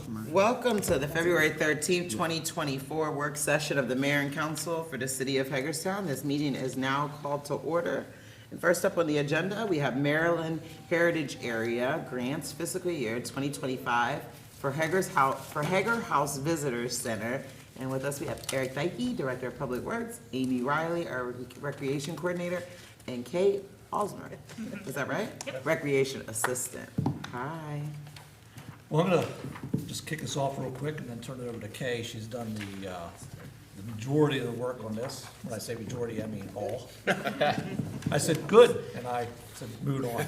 Welcome to the February 13th, 2024 work session of the Mayor and Council for the City of Hagerstown. This meeting is now called to order. And first up on the agenda, we have Maryland Heritage Area Grants Fiscal Year 2025 for Hager House Visitors Center. And with us, we have Eric Deike, Director of Public Works, Amy Riley, our Recreation Coordinator, and Kate Osmer. Is that right? Yep. Recreation Assistant. Hi. Well, I'm going to just kick us off real quick and then turn it over to Kay. She's done the majority of the work on this. When I say majority, I mean all. I said good, and I said move on.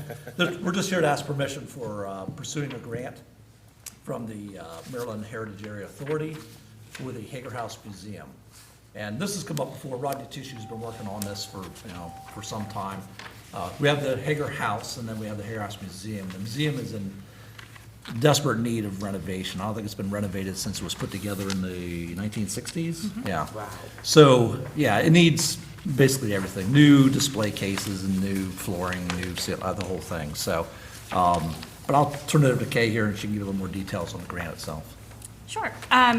We're just here to ask permission for pursuing a grant from the Maryland Heritage Area Authority for the Hager House Museum. And this has come up before. Rodney Tissue's been working on this for some time. We have the Hager House, and then we have the Hager House Museum. The museum is in desperate need of renovation. I don't think it's been renovated since it was put together in the 1960s. Mm-hmm. Yeah. Wow. So, yeah, it needs basically everything. New display cases and new flooring, the whole thing. So, but I'll turn it over to Kay here and she can give a little more details on the grant itself. Sure.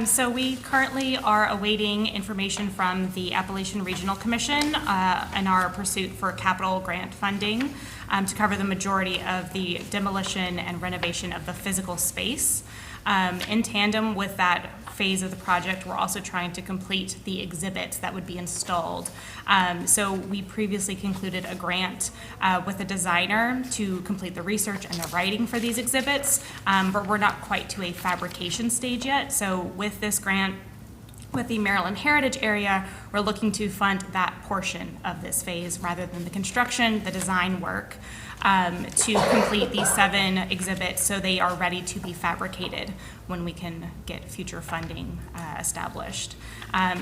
So we currently are awaiting information from the Appalachian Regional Commission in our pursuit for capital grant funding to cover the majority of the demolition and renovation of the physical space. In tandem with that phase of the project, we're also trying to complete the exhibits that would be installed. So we previously concluded a grant with a designer to complete the research and the writing for these exhibits, but we're not quite to a fabrication stage yet. So with this grant, with the Maryland Heritage Area, we're looking to fund that portion of this phase rather than the construction, the design work, to complete these 7 exhibits so they are ready to be fabricated when we can get future funding established.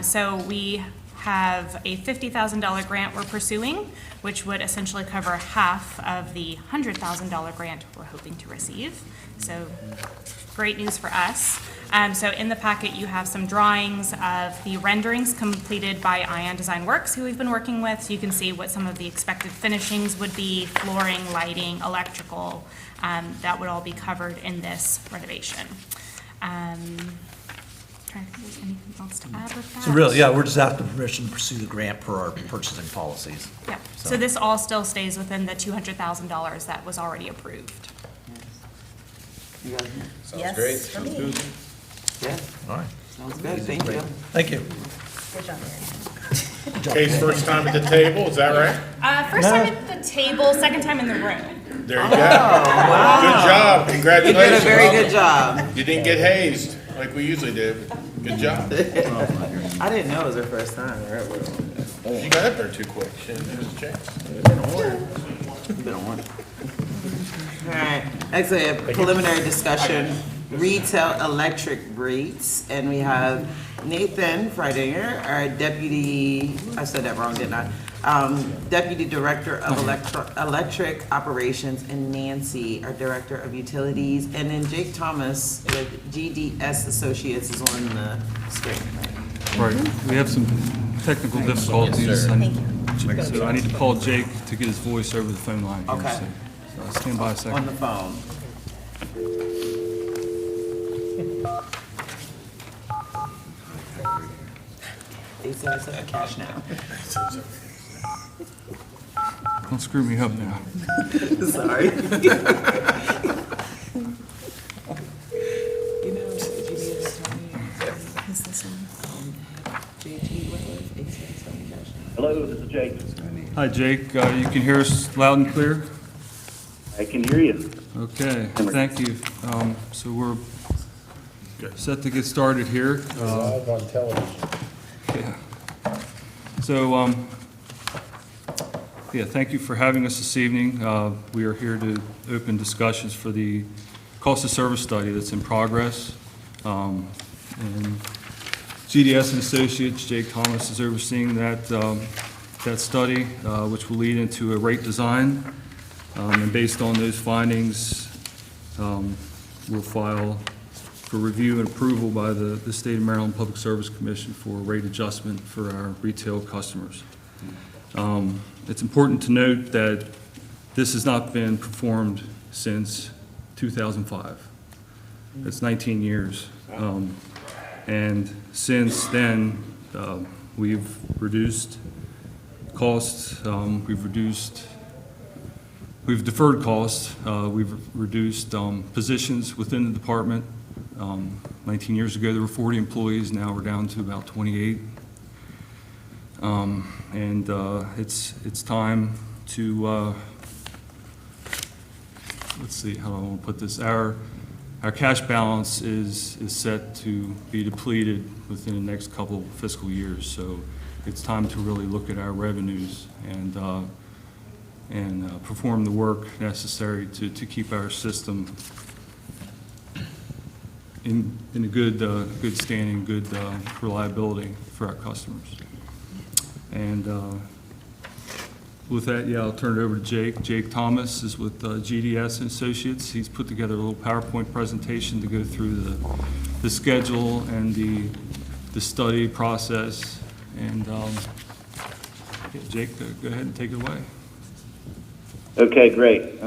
So we have a $50,000 grant we're pursuing, which would essentially cover half of the $100,000 grant we're hoping to receive. So great news for us. So in the packet, you have some drawings of the renderings completed by Ion Design Works, who we've been working with. So you can see what some of the expected finishings would be, flooring, lighting, electrical, that would all be covered in this renovation. Trying to think if there's anything else to add with that. So really, yeah, we're just after permission to pursue the grant per our purchasing policies. Yeah, so this all still stays within the $200,000 that was already approved. You guys? Sounds great. Sounds good. Yeah, All right. sounds good. Thank you. Thank you. Good job, Mary. Kay's first time at the table, is that right? First time at the table, second time in the room. There you go. Wow. Good job, You congratulations. did a very good job. You didn't get hazed like we usually do. Good job. I didn't know it was her first time. You got up there too quick. Shouldn't have a chance. Been on one. All right, actually a preliminary discussion, retail electric rates, and we have Nathan Fridinger, our deputy, I said that wrong, didn't I? Deputy Director of Electric Operations, and Nancy, our Director of Utilities, and then Jake Thomas with GDS Associates is on the screen. Right, we have some technical difficulties. So I need to call Jake to get his voice over the phone line here. Okay. So stand by a On second. the phone. They said it's a cash now. Don't screw me up now. Sorry. You know, if you need to tell me. Is this one? JT, what was it? 877 cash now. Hello, this is Jake. Hi, Jake. You can hear us loud and clear? I can hear you. Okay, thank you. So we're set to get started here. Live on television. Yeah. So, yeah, thank you for having us this evening. We are here to open discussions for the cost of service study that's in progress. And GDS and Associates, Jake Thomas, is overseeing that study, which will lead into a rate design. And based on those findings, we'll file for review and approval by the State of Maryland Public Service Commission for rate adjustment for our retail customers. It's important to note that this has not been performed since 2005. That's 19 years. And since then, we've reduced costs, we've deferred costs, we've reduced positions within the department. 19 years ago, there were 40 employees, now we're down to about 28. And it's time to, let's see, how do I want to put this? Our cash balance is set to be depleted within the next couple fiscal years, so it's time to really look at our revenues and perform the work necessary to keep our system in a good standing, good reliability for our customers. And with that, yeah, I'll turn it over to Jake. Jake Thomas is with GDS and Associates. He's put together a little PowerPoint presentation to go through the schedule and the study process. And yeah, Jake, go ahead and take it away. Okay, great.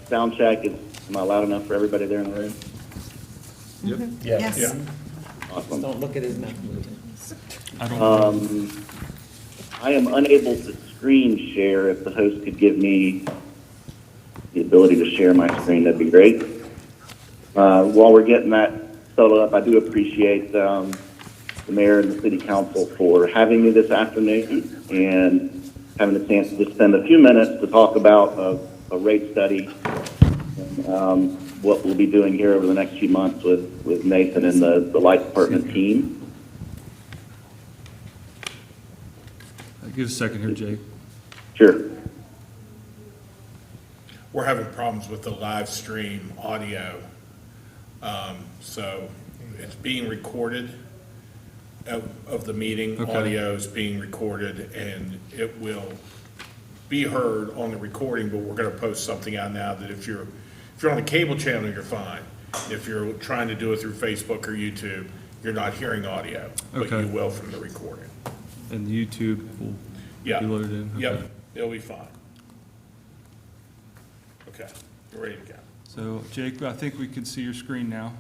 Sound check, am I loud enough for everybody there in the room? Yes. Awesome. Don't look at his mouth moving. I don't. I am unable to screen share. If the host could give me the ability to share my screen, that'd be great. While we're getting that settled up, I do appreciate the mayor and the city council for having me this afternoon and having the chance to just spend a few minutes to talk about a rate study and what we'll be doing here over the next few months with Nathan and the light department team. Give us a second here, Jake. Sure. We're having problems with the live stream audio. So it's being recorded of the meeting. Okay. Audio is being recorded and it will be heard on the recording, but we're gonna post something out now that if you're on the cable channel, you're fine. If you're trying to do it through Facebook or YouTube, you're not hearing audio, but Okay. you will from the recording. And YouTube will Yeah. be loaded in. Okay. Yep, it'll be fine. Okay, you're ready to go. So, Jake, I think we can see your screen now.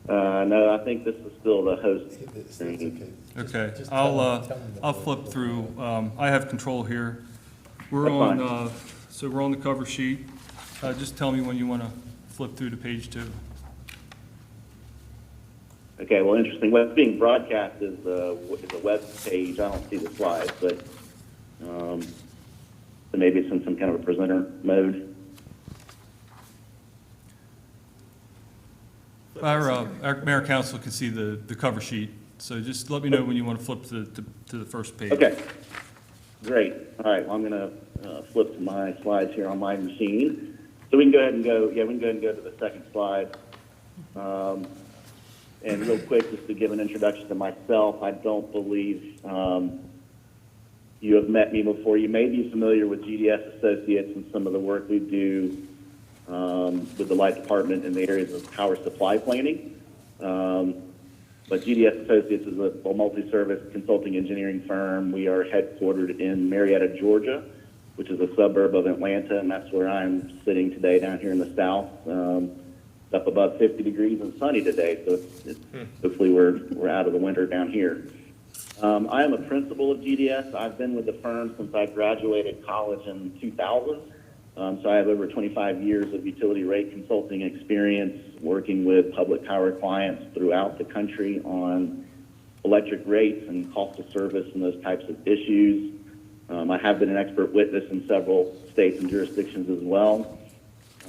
No, I think this is still the host screen. Okay, I'll flip through. I have control here. We're That's on, so we're on the cover sheet. Just tell me when you want to flip through to page 2. Okay, well, interesting. What's being broadcast is a web page. I don't see the slides, but so maybe it's in some kind of a presenter mode. Our mayor council can see the cover sheet, so just let me know when you want to flip to the first page. Okay, great. All right, well, I'm going to flip to my slides here on my machine. So we can go ahead and go, yeah, we can go ahead and go to the second slide. And real quick, just to give an introduction to myself, I don't believe you have met me before. You may be familiar with GDS Associates and some of the work we do with the light department in the areas of power supply planning. But GDS Associates is a multi-service consulting engineering firm. We are headquartered in Marietta, Georgia, which is a suburb of Atlanta, and that's where I'm sitting today down here in the south. It's up above 50 degrees and sunny today, so hopefully we're out of the winter down here. I am a principal of GDS. I've been with the firm since I graduated college in 2000. So I have over 25 years of utility rate consulting experience working with public power clients throughout the country on electric rates and cost of service and those types of issues. I have been an expert witness in several states and jurisdictions as well.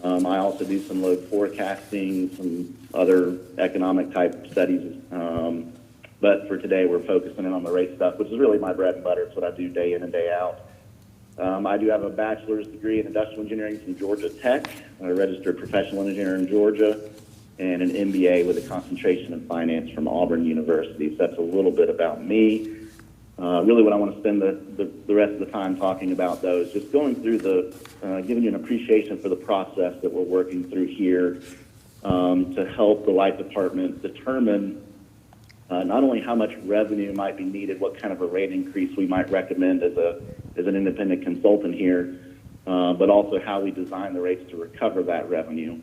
I also do some load forecasting, some other economic type studies. But for today, we're focusing in on the rate stuff, which is really my bread and butter. It's what I do day in and day out. I do have a bachelor's degree in industrial engineering from Georgia Tech, a registered professional engineer in Georgia, and an MBA with a concentration in finance from Auburn University. So that's a little bit about me. Really what I want to spend the rest of the time talking about, though, is just going through giving you an appreciation for the process that we're working through here to help the light department determine not only how much revenue might be needed, what kind of a rate increase we might recommend as an independent consultant here, but also how we design the rates to recover that revenue.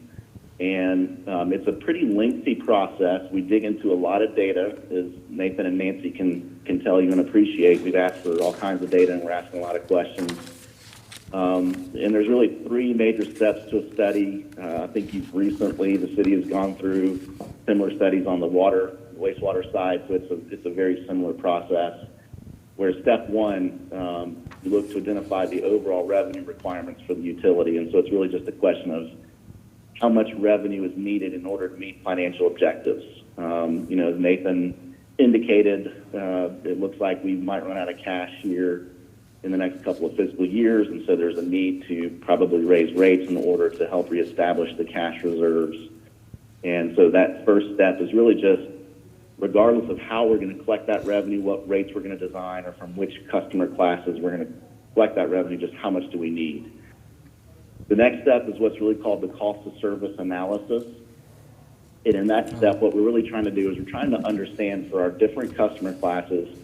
And it's a pretty lengthy process. We dig into a lot of data, as Nathan and Nancy can tell you and appreciate. We've asked for all kinds of data, and we're asking a lot of questions. And there's really three major steps to a study. I think the city has gone through similar studies on the wastewater side, so it's a very similar process. Where step one, you look to identify the overall revenue requirements for the utility, and so it's really just a question of how much revenue is needed in order to meet financial objectives. As Nathan indicated, it looks like we might run out of cash here in the next couple of fiscal years, and so there's a need to probably raise rates in order to help reestablish the cash reserves. And so that first step is really just, regardless of how we're going to collect that revenue, what rates we're going to design, or from which customer classes we're going to collect that revenue, just how much do we need. The next step is what's really called the cost of service analysis. And in that step, what we're really trying to do is we're trying to understand for our different customer classes,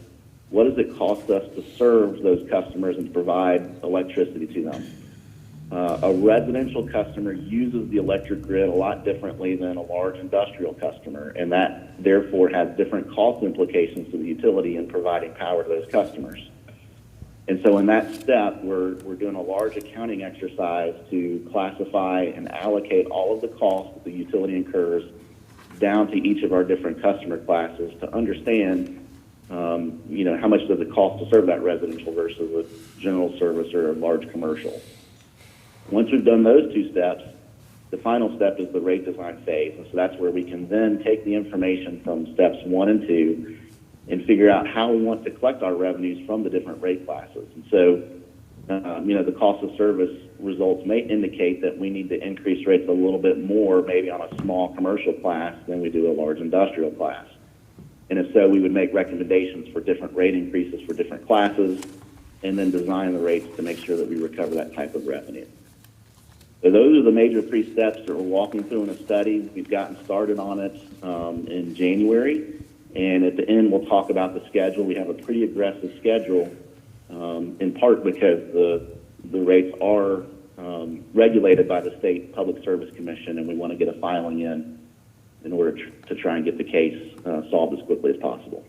what does it cost us to serve those customers and to provide electricity to them? A residential customer uses the electric grid a lot differently than a large industrial customer, and that therefore has different cost implications to the utility in providing power to those customers. And so in that step, we're doing a large accounting exercise to classify and allocate all of the costs that the utility incurs down to each of our different customer classes to understand how much does it cost to serve that residential versus a general service or a large commercial. Once we've done those two steps, the final step is the rate design phase. And so that's where we can then take the information from steps 1 and 2 and figure out how we want to collect our revenues from the different rate classes. And so, the cost of service results may indicate that we need to increase rates a little bit more, maybe on a small commercial class than we do a large industrial class. And if so, we would make recommendations for different rate increases for different classes and then design the rates to make sure that we recover that type of revenue. So those are the major 3 steps that we're walking through in a study. We've gotten started on it in January, and at the end we'll talk about the schedule. We have a pretty aggressive schedule, in part because the rates are regulated by the State Public Service Commission, and we want to get a filing in order to try and get the case solved as quickly as possible.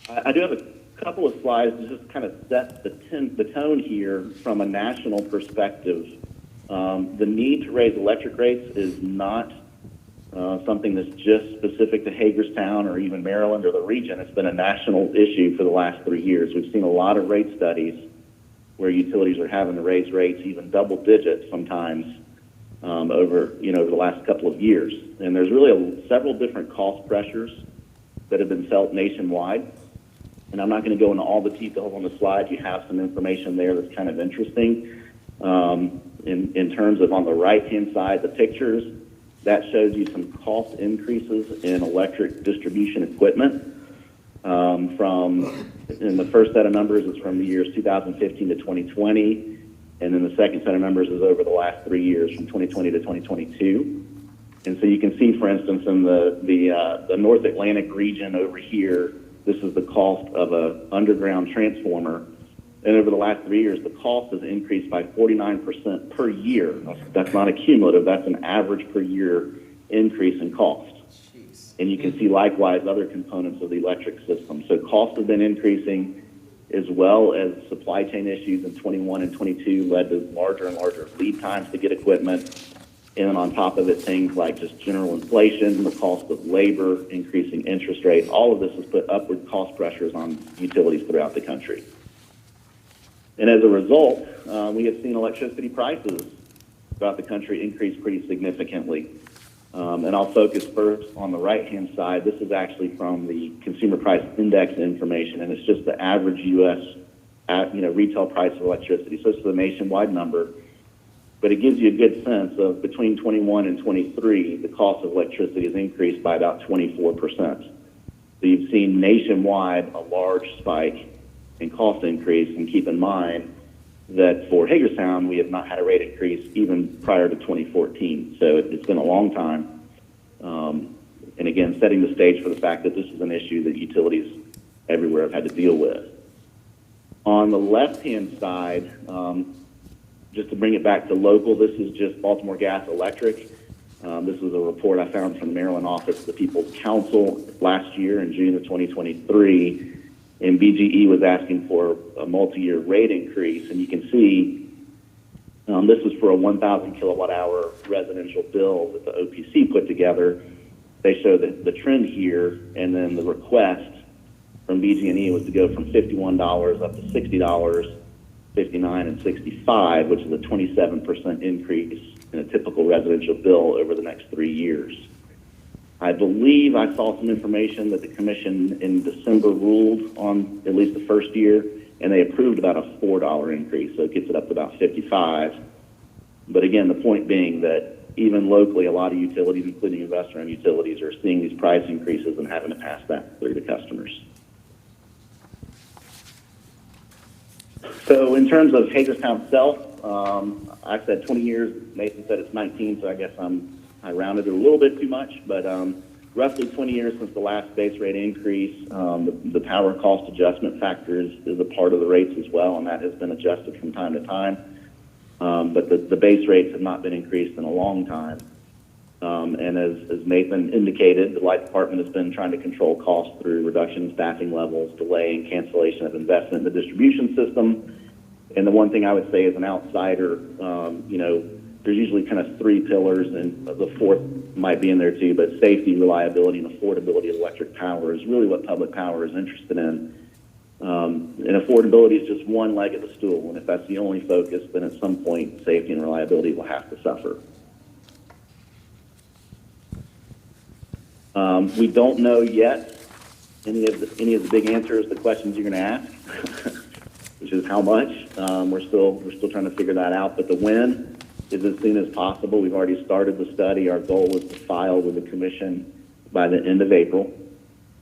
I do have a couple of slides to just kind of set the tone here from a national perspective. The need to raise electric rates is not something that's just specific to Hagerstown or even Maryland or the region. It's been a national issue for the last 3 years. We've seen a lot of rate studies where utilities are having to raise rates even double digits sometimes over the last couple of years. And there's really several different cost pressures that have been felt nationwide. And I'm not going to go into all the details on the slide. You have some information there that's kind of interesting. In terms of on the right-hand side, the pictures, that shows you some cost increases in electric distribution equipment. In the first set of numbers is from the years 2015 to 2020, and then the second set of numbers is over the last 3 years, from 2020 to 2022. And so you can see, for instance, in the North Atlantic region over here, this is the cost of an underground transformer. And over the last 3 years, the cost has increased by 49% per year. That's not a cumulative, that's an average per year increase in cost. And you can see likewise other components of the electric system. So costs have been increasing, as well as supply chain issues in 21 and 22 led to larger and larger lead times to get equipment. And then on top of it, things like just general inflation, the cost of labor, increasing interest rates, all of this has put upward cost pressures on utilities throughout the country. And as a result, we have seen electricity prices throughout the country increase pretty significantly. And I'll focus first on the right-hand side. This is actually from the Consumer Price Index information, and it's just the average U.S. retail price of electricity. So it's the nationwide number. But it gives you a good sense of between 21 and 23, the cost of electricity has increased by about 24%. So you've seen nationwide a large spike in cost increase, and keep in mind that for Hagerstown, we have not had a rate increase even prior to 2014. So it's been a long time. And again, setting the stage for the fact that this is an issue that utilities everywhere have had to deal with. On the left-hand side, just to bring it back to local, this is just Baltimore Gas Electric. This was a report I found from the Maryland office of the People's Council last year in June of 2023, and BGE was asking for a multi-year rate increase, and you can see this was for a 1,000 kilowatt hour residential bill that the OPC put together. They show the trend here, and then the request from BG&E was to go from $51 up to $60, $59 and $65, which is a 27% increase in a typical residential bill over the next 3 years. I believe I saw some information that the commission in December ruled on at least the first year, and they approved about a $4 increase, so it gets it up to about $55. But again, the point being that even locally, a lot of utilities, including investor-owned utilities, are seeing these price increases and having to pass that through to customers. So in terms of Hagerstown itself, I said 20 years. Nathan said it's 19, so I guess I rounded it a little bit too much, but roughly 20 years since the last base rate increase. The power cost adjustment factor is a part of the rates as well, and that has been adjusted from time to time. But the base rates have not been increased in a long time. And as Nathan indicated, the light department has been trying to control costs through reduction in staffing levels, delay and cancellation of investment in the distribution system. And the one thing I would say as an outsider, there's usually kind of three pillars, and the fourth might be in there too, but safety, reliability, and affordability of electric power is really what public power is interested in. And affordability is just one leg of the stool, and if that's the only focus, then at some point safety and reliability will have to suffer. We don't know yet any of the big answers to questions you're going to ask, which is how much. We're still trying to figure that out, but the when is as soon as possible. We've already started the study. Our goal is to file with the commission by the end of April.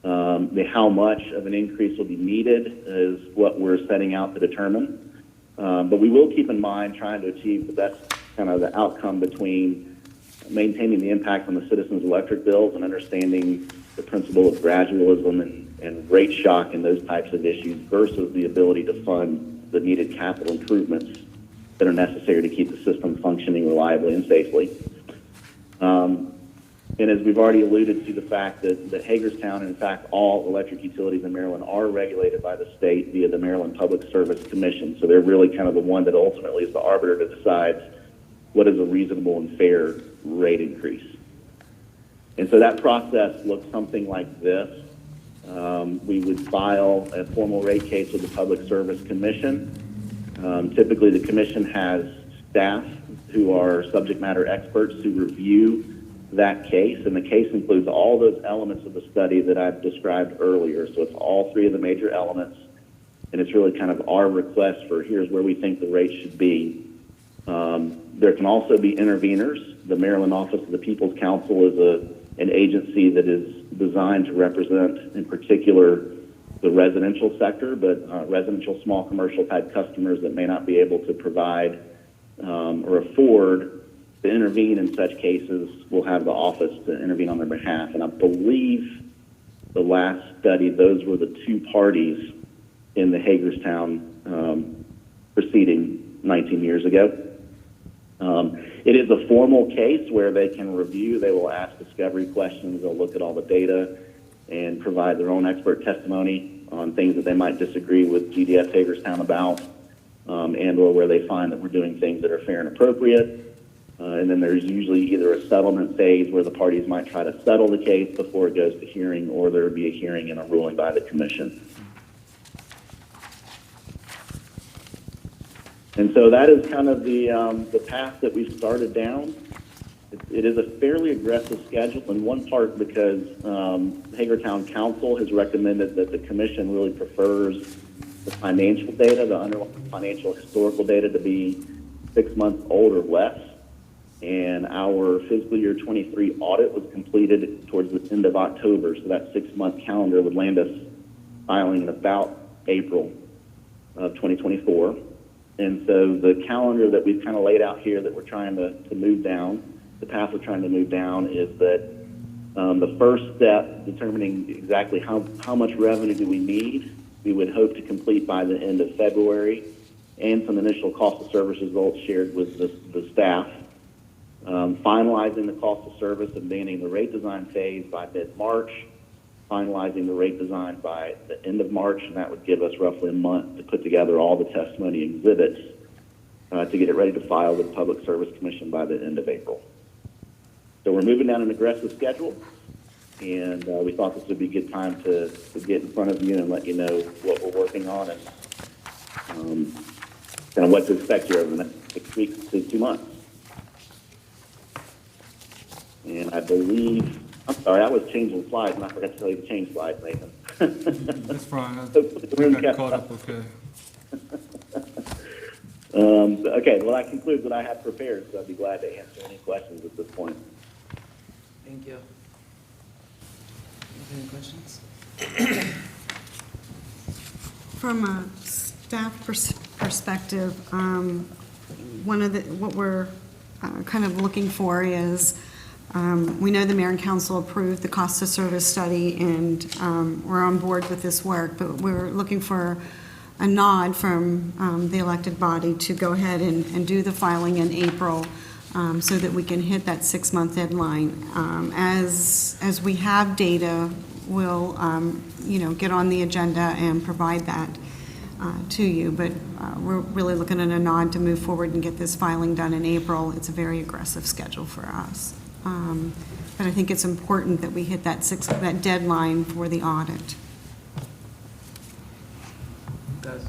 The how much of an increase will be needed is what we're setting out to determine. But we will keep in mind trying to achieve the best kind of the outcome between maintaining the impact on the citizens' electric bills and understanding the principle of gradualism and rate shock and those types of issues versus the ability to fund the needed capital improvements that are necessary to keep the system functioning reliably and safely. And as we've already alluded to the fact that Hagerstown, and in fact all electric utilities in Maryland, are regulated by the state via the Maryland Public Service Commission. So they're really kind of the one that ultimately is the arbiter that decides what is a reasonable and fair rate increase. And so that process looks something like this. We would file a formal rate case with the Public Service Commission. Typically the commission has staff who are subject matter experts who review that case, and the case includes all those elements of the study that I've described earlier. So it's all three of the major elements, and it's really kind of our request for here's where we think the rate should be. There can also be interveners. The Maryland Office of the People's Council is an agency that is designed to represent, in particular, the residential sector, but residential small commercial type customers that may not be able to provide or afford to intervene in such cases will have the office to intervene on their behalf. And I believe the last study, those were the two parties in the Hagerstown proceeding 19 years ago. It is a formal case where they can review, they will ask discovery questions, they'll look at all the data and provide their own expert testimony on things that they might disagree with GDS Hagerstown about, and or where they find that we're doing things that are fair and appropriate. And then there's usually either a settlement phase where the parties might try to settle the case before it goes to hearing, or there would be a hearing and a ruling by the commission. And so that is kind of the path that we've started down. It is a fairly aggressive schedule, in one part because Hagerstown Council has recommended that the commission really prefers the financial data, the underlying financial historical data, to be 6 months old or less. And our fiscal year 23 audit was completed towards the end of October, so that 6-month calendar would land us filing in about April of 2024. And so the calendar that we've kind of laid out here that we're trying to move down, the path we're trying to move down, is that the first step, determining exactly how much revenue do we need, we would hope to complete by the end of February. and some initial cost of service results shared with the staff. Finalizing the cost of service and beginning the rate design phase by mid-March, finalizing the rate design by the end of March, and that would give us roughly a month to put together all the testimony exhibits to get it ready to file with the Public Service Commission by the end of April. So we're moving down an aggressive schedule, and we thought this would be a good time to get in front of you and let you know what we're working on and kind of what to expect here over the next 6 weeks to 2 months. And I believe, I'm sorry, I was changing slides, and I forgot to tell you to change slides, Nathan. That's fine. I The room got kept caught up. up okay. Okay, well, that concludes what I have prepared, so I'd be glad to answer any questions at this point. Thank you. Any questions? From a staff perspective, what we're kind of looking for is, we know the mayor and council approved the cost of service study, and we're on board with this work, but we're looking for a nod from the elected body to go ahead and do the filing in April, so that we can hit that 6-month deadline. As we have data, we'll, get on the agenda and provide that to you, but we're really looking at a nod to move forward and get this filing done in April. It's a very aggressive schedule for us. But I think it's important that we hit that deadline for the audit. Guys,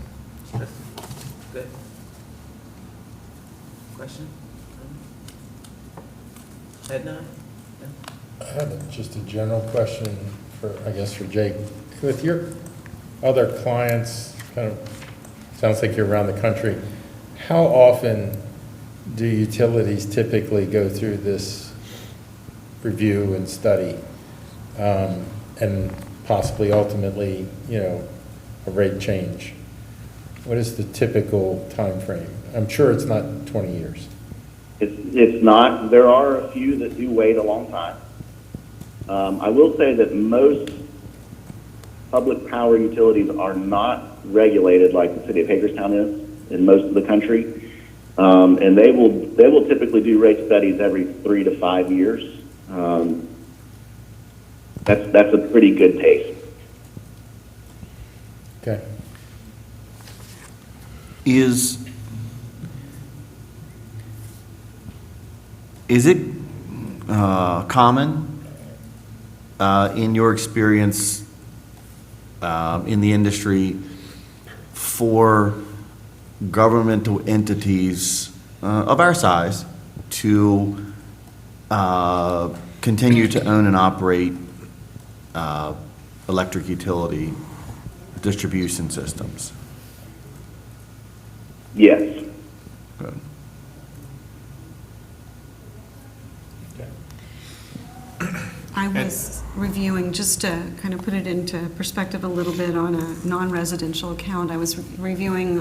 good. Question? Edna? I have just a general question for, I guess, for Jake. With your other clients, kind of, sounds like you're around the country, how often do utilities typically go through this review and study, and possibly ultimately, a rate change? What is the typical time frame? I'm sure it's not 20 years. It's not. There are a few that do wait a long time. I will say that most public power utilities are not regulated like the city of Hagerstown is in most of the country, and they will typically do rate studies every 3 to 5 years. That's a pretty good pace. Okay. Is it common in your experience in the industry for governmental entities of our size to continue to own and operate electric utility distribution systems? Yes. Good. I was reviewing, just to kind of put it into perspective a little bit on a non-residential account, I was reviewing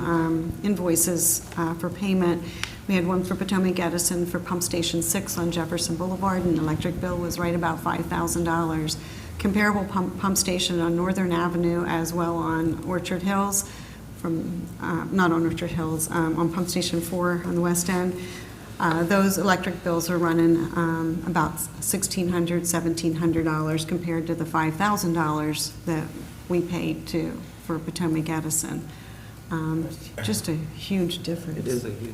invoices for payment. We had one for Potomac Edison for Pump Station 6 on Jefferson Boulevard, and the electric bill was right about $5,000. Comparable pump station on Northern Avenue as well on Orchard Hills, not on Orchard Hills, on Pump Station 4 on the west end. Those electric bills are running about $1,600, $1,700 compared to the $5,000 that we paid for Potomac Edison. Just a huge difference. It is a huge.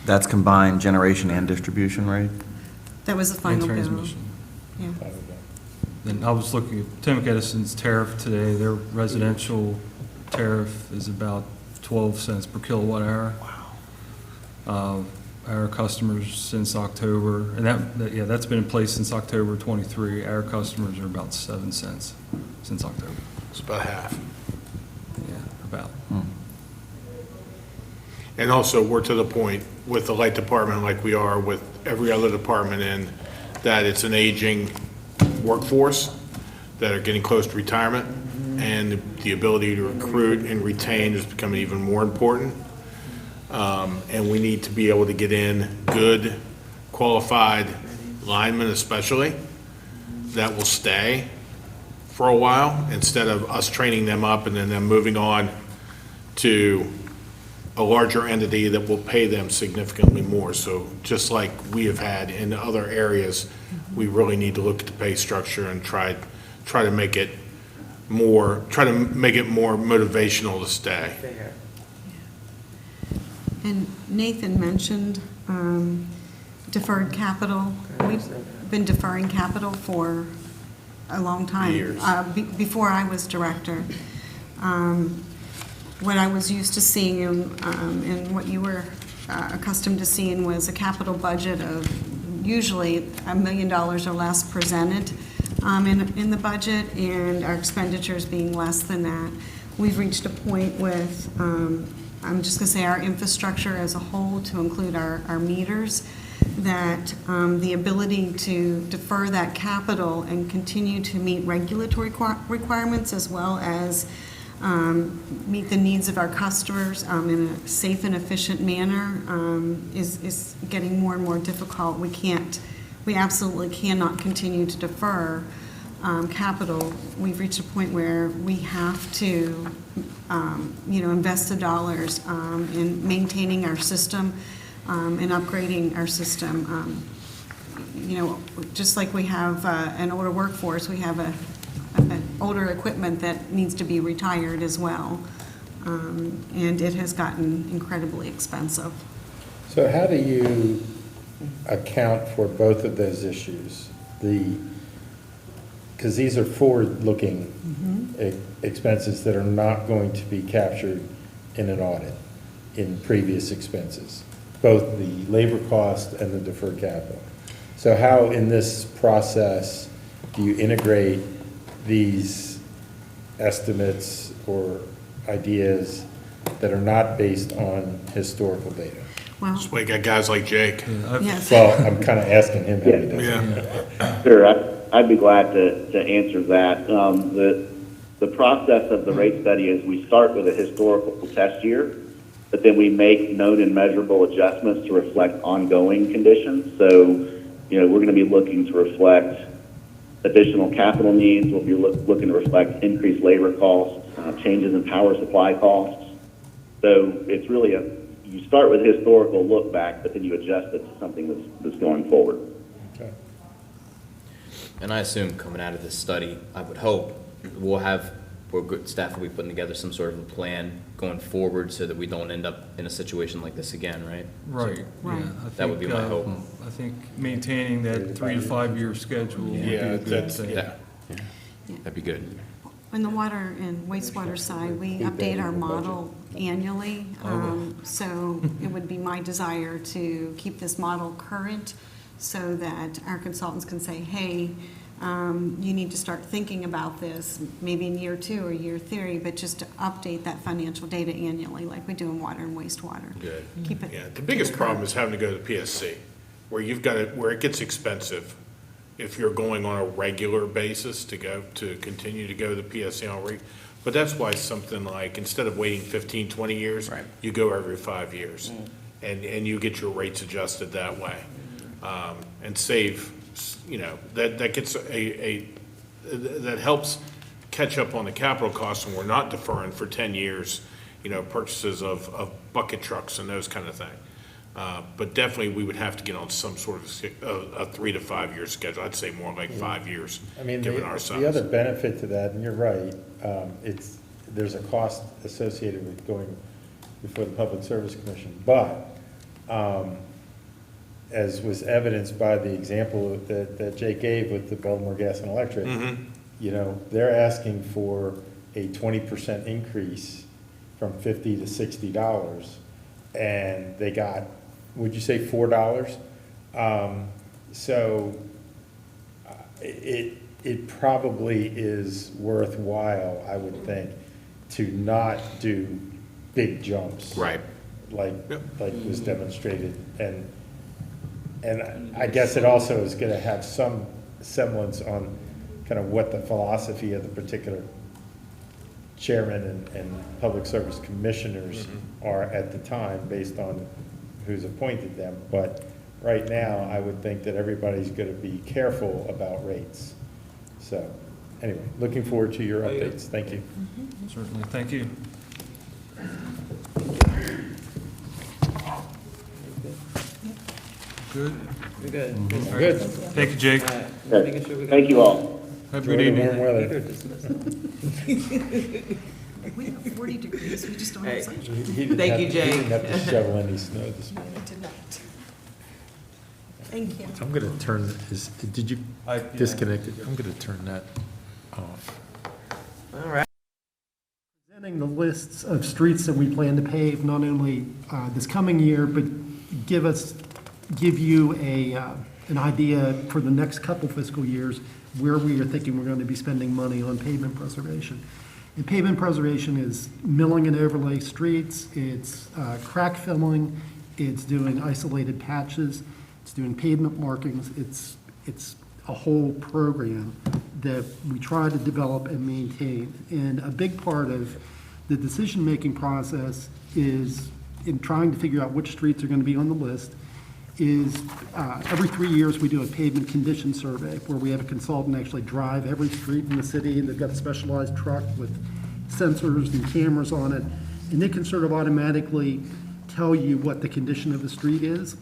That's combined generation and distribution, right? That was the final bill. transmission. Yeah. Then I was looking at Potomac Edison's tariff today. Their residential tariff is about 12 cents per kilowatt hour. Wow. Our customers since October, and that's been in place since October 23. Our customers are about 7 cents since October. It's about half. Yeah, about. And also, we're to the point with the light department, like we are with every other department, in that it's an aging workforce that are getting close to retirement, and the ability to recruit and retain is becoming even more important. And we need to be able to get in good, qualified linemen especially, that will stay for a while, instead of us training them up and then them moving on to a larger entity that will pay them significantly more. So just like we have had in other areas, we really need to look at the pay structure and try to make it more motivational to stay. Fair. And Nathan mentioned deferred capital. We've been deferring capital for a long time. Years. Before I was director. What I was used to seeing and what you were accustomed to seeing was a capital budget of usually $1 million or less presented in the budget, and our expenditures being less than that. We've reached a point with, I'm just going to say our infrastructure as a whole, to include our meters, that the ability to defer that capital and continue to meet regulatory requirements as well as meet the needs of our customers in a safe and efficient manner is getting more and more difficult. We absolutely cannot continue to defer capital. We've reached a point where we have to, invest the dollars in maintaining our system and upgrading our system. Just like we have an older workforce, we have an older equipment that needs to be retired as well. And it has gotten incredibly expensive. So how do you account for both of those issues? Because these are forward-looking expenses that are not going to be captured in an audit in previous expenses, both the labor cost and the deferred capital. So how in this process do you integrate these estimates or ideas that are not based on historical data? Well, That's why you got guys like Jake. yes. Well, I'm kind of asking him how he does it. Yeah. Sure, I'd be glad to answer that. The process of the rate study is we start with a historical test year, but then we make known and measurable adjustments to reflect ongoing conditions. So, we're going to be looking to reflect additional capital needs. We'll be looking to reflect increased labor costs, changes in power supply costs. So it's really you start with a historical look back, but then you adjust it to something that's going forward. Okay. And I assume coming out of this study, I would hope, staff will be putting together some sort of a plan going forward so that we don't end up in a situation like this again, right? Right, yeah. Right. I That would be think, my hope. I think maintaining that 3 to 5 year schedule would be Yeah, a good that's, thing. yeah. That'd be good. On the water and wastewater side, we update our model annually. So it would be my desire to keep this model current so that our consultants can say, hey, you need to start thinking about this, maybe in year 2 or year 3, but just to update that financial data annually like we do in water and wastewater. Good. Keep it. Yeah, the biggest problem is having to go to the PSC, where where it gets expensive if you're going on a regular basis to continue to go to the PSC on but that's why something like, instead of waiting 15, 20 years, Right. you go every 5 years. And you get your rates adjusted that way. And save, that gets that helps catch up on the capital costs, and we're not deferring for 10 years, purchases of bucket trucks and those kind of things. But definitely, we would have to get on some sort of a 3 to 5 year schedule. I'd say more like 5 years, I mean, given our size. the other benefit to that, and you're right, there's a cost associated with going before the Public Service Commission, but as was evidenced by the example that Jake gave with the Baltimore Gas and Electric, they're asking for a 20% increase from $50 to $60, and they got, would you say $4? So it probably is worthwhile, I would think, to not do big jumps. Right. Like was demonstrated, and I guess it also is gonna have some semblance on kind of what the philosophy of the particular chairman and public service commissioners are at the time, based on who's appointed them. But right now, I would think that everybody's gonna be careful about rates. So, anyway, looking forward to your updates. Thank you. Certainly, thank you. Good. We're good. Good. Thank you, Jake. Making sure we got- Thank you all. Have a good evening. Warm weather. Peter dismissed. We have 40 degrees, we just don't Hey. have sunshine. He didn't Thank have- you, He Jake. didn't have to shovel any snow this morning. We did not. Thank you. I'm going to turn, did you disconnect it? I'm going to turn that off. All right. Presenting the lists of streets that we plan to pave, not only this coming year, but give you an idea for the next couple fiscal years where we are thinking we're going to be spending money on pavement preservation. And pavement preservation is milling and overlay streets, it's crack filling, it's doing isolated patches, it's doing pavement markings, it's a whole program that we try to develop and maintain. And a big part of the decision-making process is in trying to figure out which streets are going to be on the list is every 3 years we do a pavement condition survey where we have a consultant actually drive every street in the city, and they've got a specialized truck with sensors and cameras on it, and they can sort of automatically tell you what the condition of the street is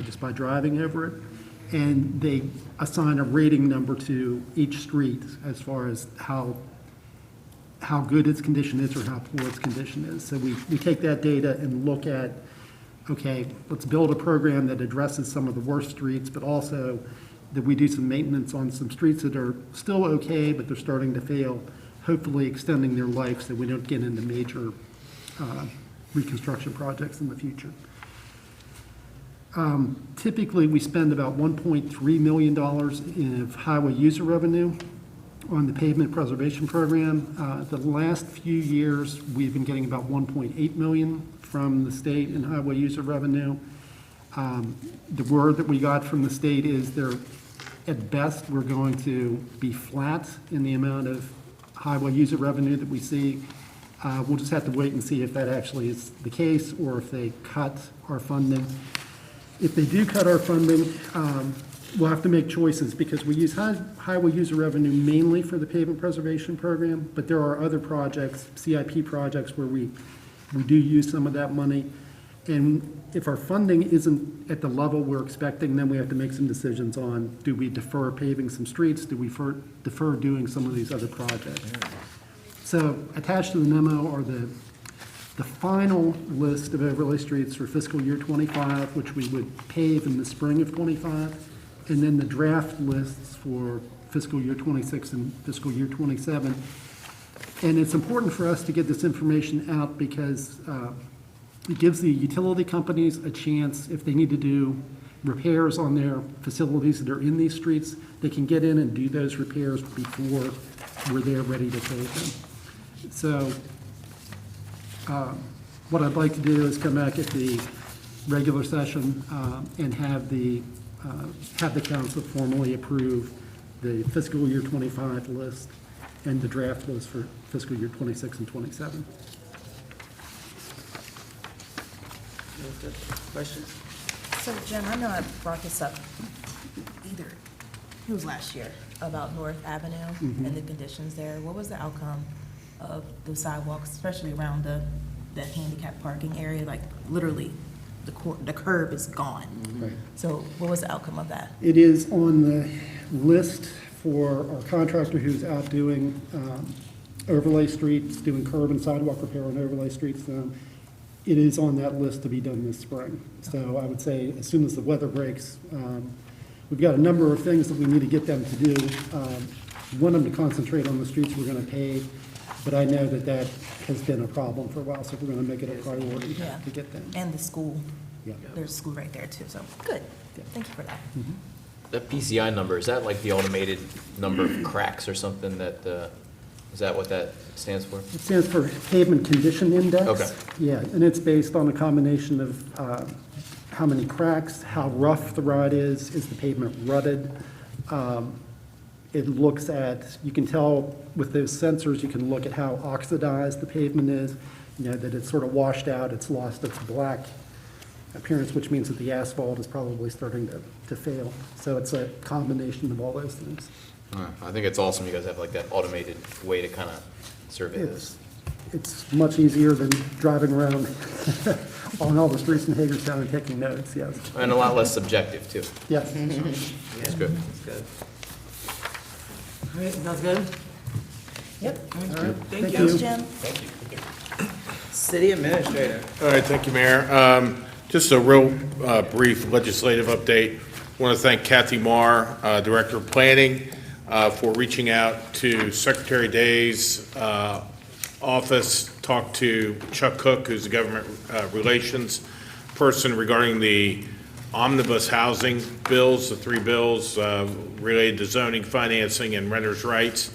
just by driving over it. And they assign a rating number to each street as far as how good its condition is or how poor its condition is. So we take that data and look at, okay, let's build a program that addresses some of the worst streets, but also that we do some maintenance on some streets that are still okay, but they're starting to fail, hopefully extending their life so we don't get into major reconstruction projects in the future. Typically, we spend about $1.3 million in highway user revenue on the pavement preservation program. The last few years, we've been getting about $1.8 million from the state in highway user revenue. The word that we got from the state is at best, we're going to be flat in the amount of highway user revenue that we see. We'll just have to wait and see if that actually is the case or if they cut our funding. If they do cut our funding, we'll have to make choices because we use highway user revenue mainly for the pavement preservation program, but there are other projects, CIP projects, where we do use some of that money. And if our funding isn't at the level we're expecting, then we have to make some decisions on, do we defer paving some streets? Do we defer doing some of these other projects? So attached to the memo are the final list of overlay streets for fiscal year '25, which we would pave in the spring of '25, and then the draft lists for fiscal year '26 and fiscal year '27. And it's important for us to get this information out because it gives the utility companies a chance, if they need to do repairs on their facilities that are in these streets, they can get in and do those repairs before we're there ready to pave them. So what I'd like to do is come back at the regular session and have the council formally approve the fiscal year '25 list and the draft list for fiscal year '26 and '27. Questions? So Jim, I know I brought this up it was last year, about North Avenue and the conditions there. What was the outcome of the sidewalks, especially around the handicap parking area? Like literally, the curb is gone. Right. So what was the outcome of that? It is on the list for our contractor who's out doing overlay streets, doing curb and sidewalk repair on overlay streets. It is on that list to be done this spring. So I would say as soon as the weather breaks, we've got a number of things that we need to get them to do. We want them to concentrate on the streets we're going to pave, but I know that has been a problem for a while, so we're going to make it a priority Yeah. to get them. And the school. Yeah. There's a school right there too, so good. Thank you for that. That PCI number, is that like the automated number of cracks or something that, is that what that stands for? It stands for Pavement Condition Index. Okay. Yeah, and it's based on a combination of how many cracks, how rough the ride is the pavement rutted? It looks at, you can tell with those sensors, you can look at how oxidized the pavement is, that it's sort of washed out, it's lost its black appearance, which means that the asphalt is probably starting to fail. So it's a combination of all those things. I think it's awesome you guys have like that automated way to kind of survey this. it's much easier than driving around on all the streets in Hagerstown and taking notes, yes. And a lot less subjective, too. Yes. That's good. All right, sounds good? Yep. All right, thank Thank you. Jim? City Administrator. All right, thank you, Mayor. Just a real brief legislative update. I want to thank Kathy Marr, Director of Planning, for reaching out to Secretary Day's office, talked to Chuck Cook, who's the government relations person, regarding the omnibus housing bills, the three bills related to zoning, financing, and renters' rights.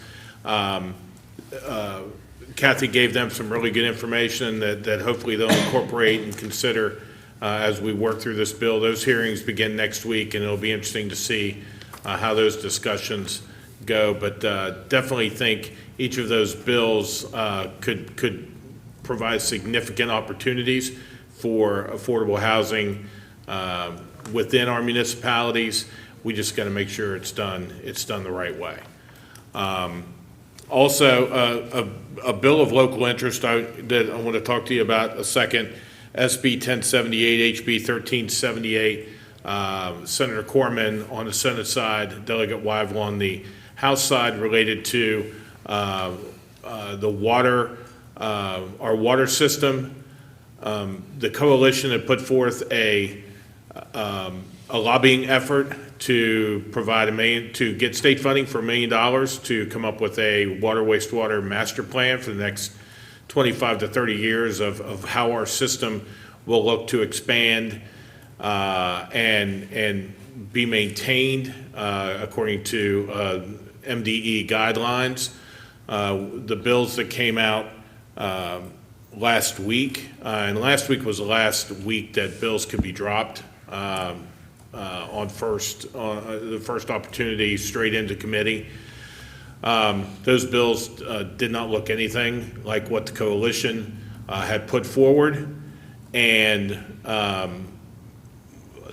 Kathy gave them some really good information that hopefully they'll incorporate and consider as we work through this bill. Those hearings begin next week, and it'll be interesting to see how those discussions go. But definitely think each of those bills could provide significant opportunities for affordable housing within our municipalities. We just got to make sure it's done the right way. Also, a bill of local interest that I want to talk to you about a second, SB 1078, HB 1378, Senator Corman on the Senate side, Delegate Weigel on the House side, related to the water, our water system. The coalition had put forth a lobbying effort to provide to get state funding for $1 million to come up with a water wastewater master plan for the next 25 to 30 years of how our system will look to expand and be maintained according to MDE guidelines. The bills that came out last week, and last week was the last week that bills could be dropped on the first opportunity straight into committee. Those bills did not look anything like what the coalition had put forward, and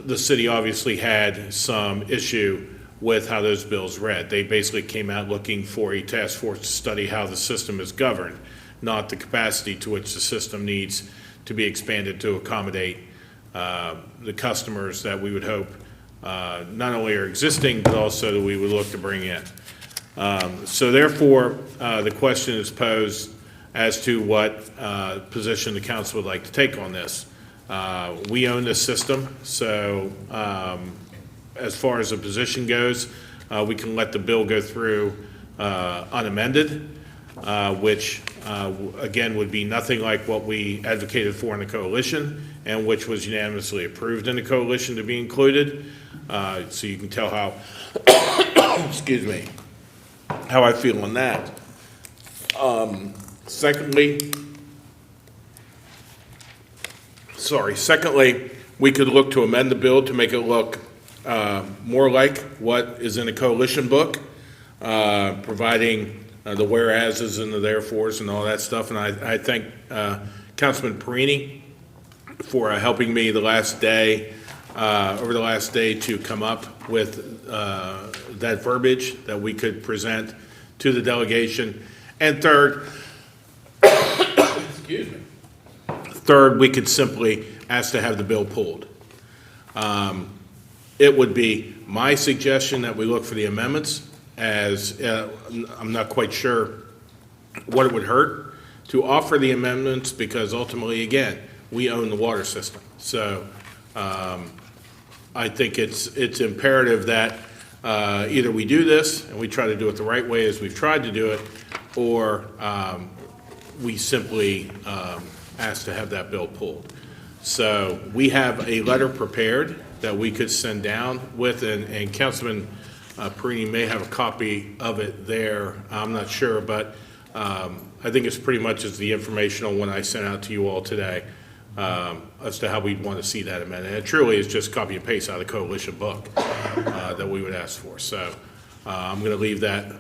the city obviously had some issue with how those bills read. They basically came out looking for a task force to study how the system is governed, not the capacity to which the system needs to be expanded to accommodate the customers that we would hope not only are existing, but also that we would look to bring in. So therefore, the question is posed as to what position the council would like to take on this. We own this system, so as far as the position goes, we can let the bill go through unamended, which again would be nothing like what we advocated for in the coalition, and which was unanimously approved in the coalition to be included. So you can tell how, excuse me, how I feel on that. Secondly, we could look to amend the bill to make it look more like what is in the coalition book, providing the whereases and the therefores and all that stuff. And I thank Councilman Perini for helping me over the last day to come up with that verbiage that we could present to the delegation. And third, excuse me, we could simply ask to have the bill pulled. It would be my suggestion that we look for the amendments, as I'm not quite sure what it would hurt to offer the amendments, because ultimately, again, we own the water system. So I think it's imperative that either we do this and we try to do it the right way as we've tried to do it, or we simply ask to have that bill pulled. So we have a letter prepared that we could send down with, and Councilman Perini may have a copy of it there. I'm not sure, but I think it's pretty much as the informational one I sent out to you all today as to how we'd want to see that amendment. And it truly is just copy and paste out of the coalition book that we would ask for. So I'm going to leave that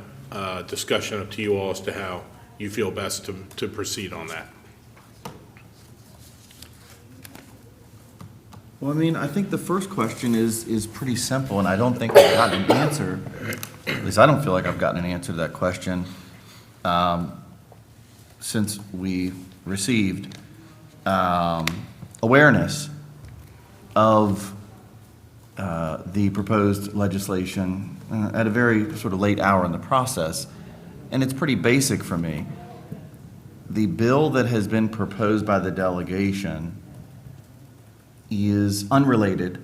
discussion up to you all as to how you feel best to proceed on that. Well, I mean, I think the first question is pretty simple, and I don't think I've gotten an answer. At least I don't feel like I've gotten an answer to that question. since we received awareness of the proposed legislation at a very sort of late hour in the process, and it's pretty basic for me. The bill that has been proposed by the delegation is unrelated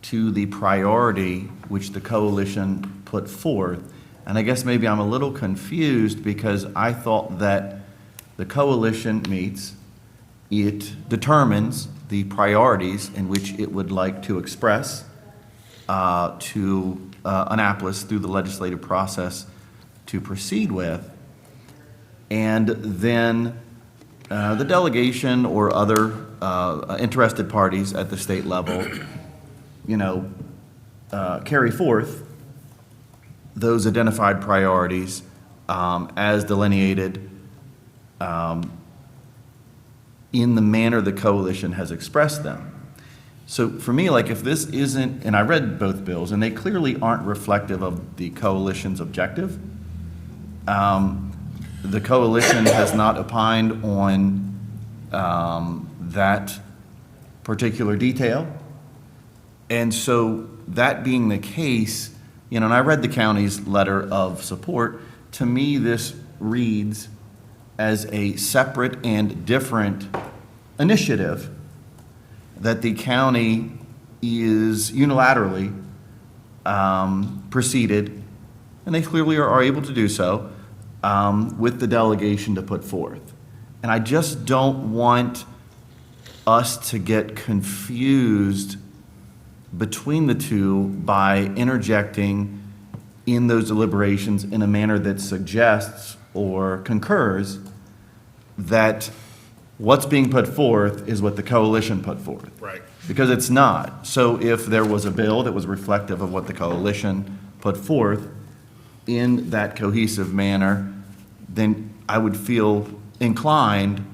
to the priority which the coalition put forth. And I guess maybe I'm a little confused because I thought that the coalition meets, it determines the priorities in which it would like to express to Annapolis through the legislative process to proceed with. And then the delegation or other interested parties at the state level, carry forth those identified priorities as delineated in the manner the coalition has expressed them. So for me, like, if this isn't, and I read both bills, and they clearly aren't reflective of the coalition's objective. The coalition has not opined on that particular detail. And so that being the case, and I read the county's letter of support, to me this reads as a separate and different initiative that the county is unilaterally proceeded, and they clearly are able to do so, with the delegation to put forth. And I just don't want us to get confused between the two by interjecting in those deliberations in a manner that suggests or concurs that what's being put forth is what the coalition put forth. Right. Because it's not. So if there was a bill that was reflective of what the coalition put forth in that cohesive manner, then I would feel inclined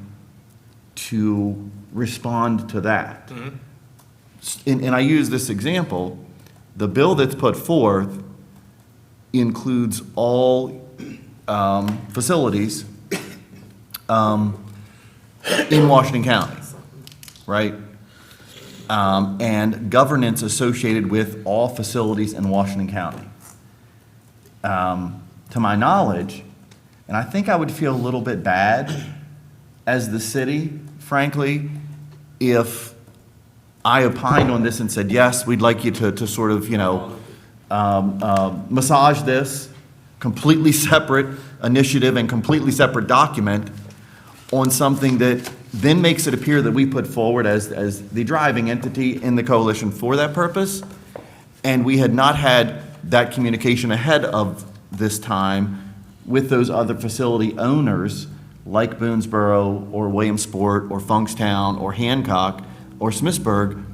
to respond to that. And I use this example. The bill that's put forth includes all facilities in Washington County, right? And governance associated with all facilities in Washington County. To my knowledge, and I think I would feel a little bit bad as the city, frankly, if I opined on this and said, yes, we'd like you to sort of, massage this completely separate initiative and completely separate document on something that then makes it appear that we put forward as the driving entity in the coalition for that purpose. And we had not had that communication ahead of this time with those other facility owners like Boonesboro or Williamsport or Funkstown or Hancock or Smithsburg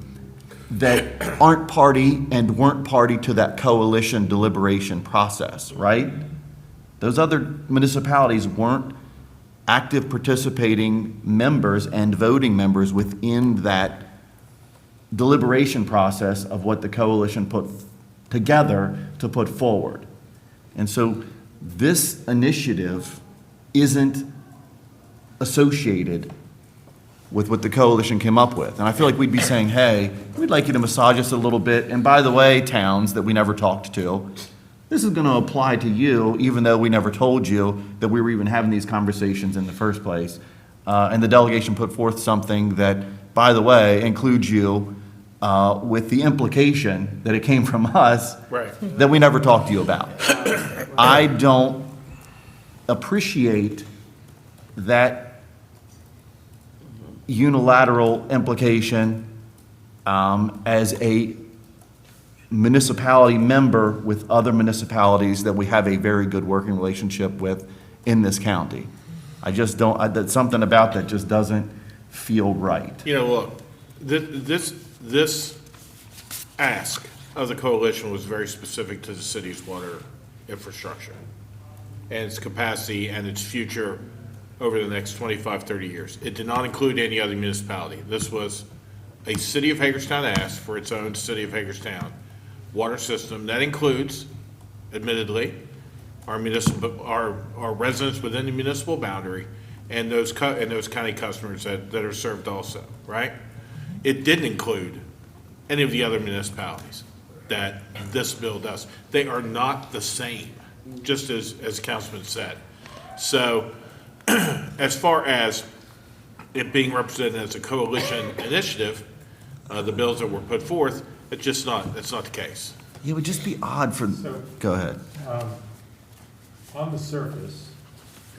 that aren't party and weren't party to that coalition deliberation process, right? Those other municipalities weren't active participating members and voting members within that deliberation process of what the coalition put together to put forward. And so this initiative isn't associated with what the coalition came up with. And I feel like we'd be saying, hey, we'd like you to massage us a little bit. And by the way, towns that we never talked to, this is going to apply to you, even though we never told you that we were even having these conversations in the first place. And the delegation put forth something that, by the way, includes you with the implication that it came from us, Right. that we never talked to you about. I don't appreciate that unilateral implication as a municipality member with other municipalities that we have a very good working relationship with in this county. I just don't, that's something about that just doesn't feel right. Look, this ask of the coalition was very specific to the city's water infrastructure and its capacity and its future over the next 25, 30 years. It did not include any other municipality. This was a City of Hagerstown ask for its own City of Hagerstown water system. That includes, admittedly, our residents within the municipal boundary and those county customers that are served also, right? It didn't include any of the other municipalities that this bill does. They are not the same, just as Councilman said. So as far as it being represented as a coalition initiative, the bills that were put forth, that's not the case. It would just be odd for, go ahead. On the surface,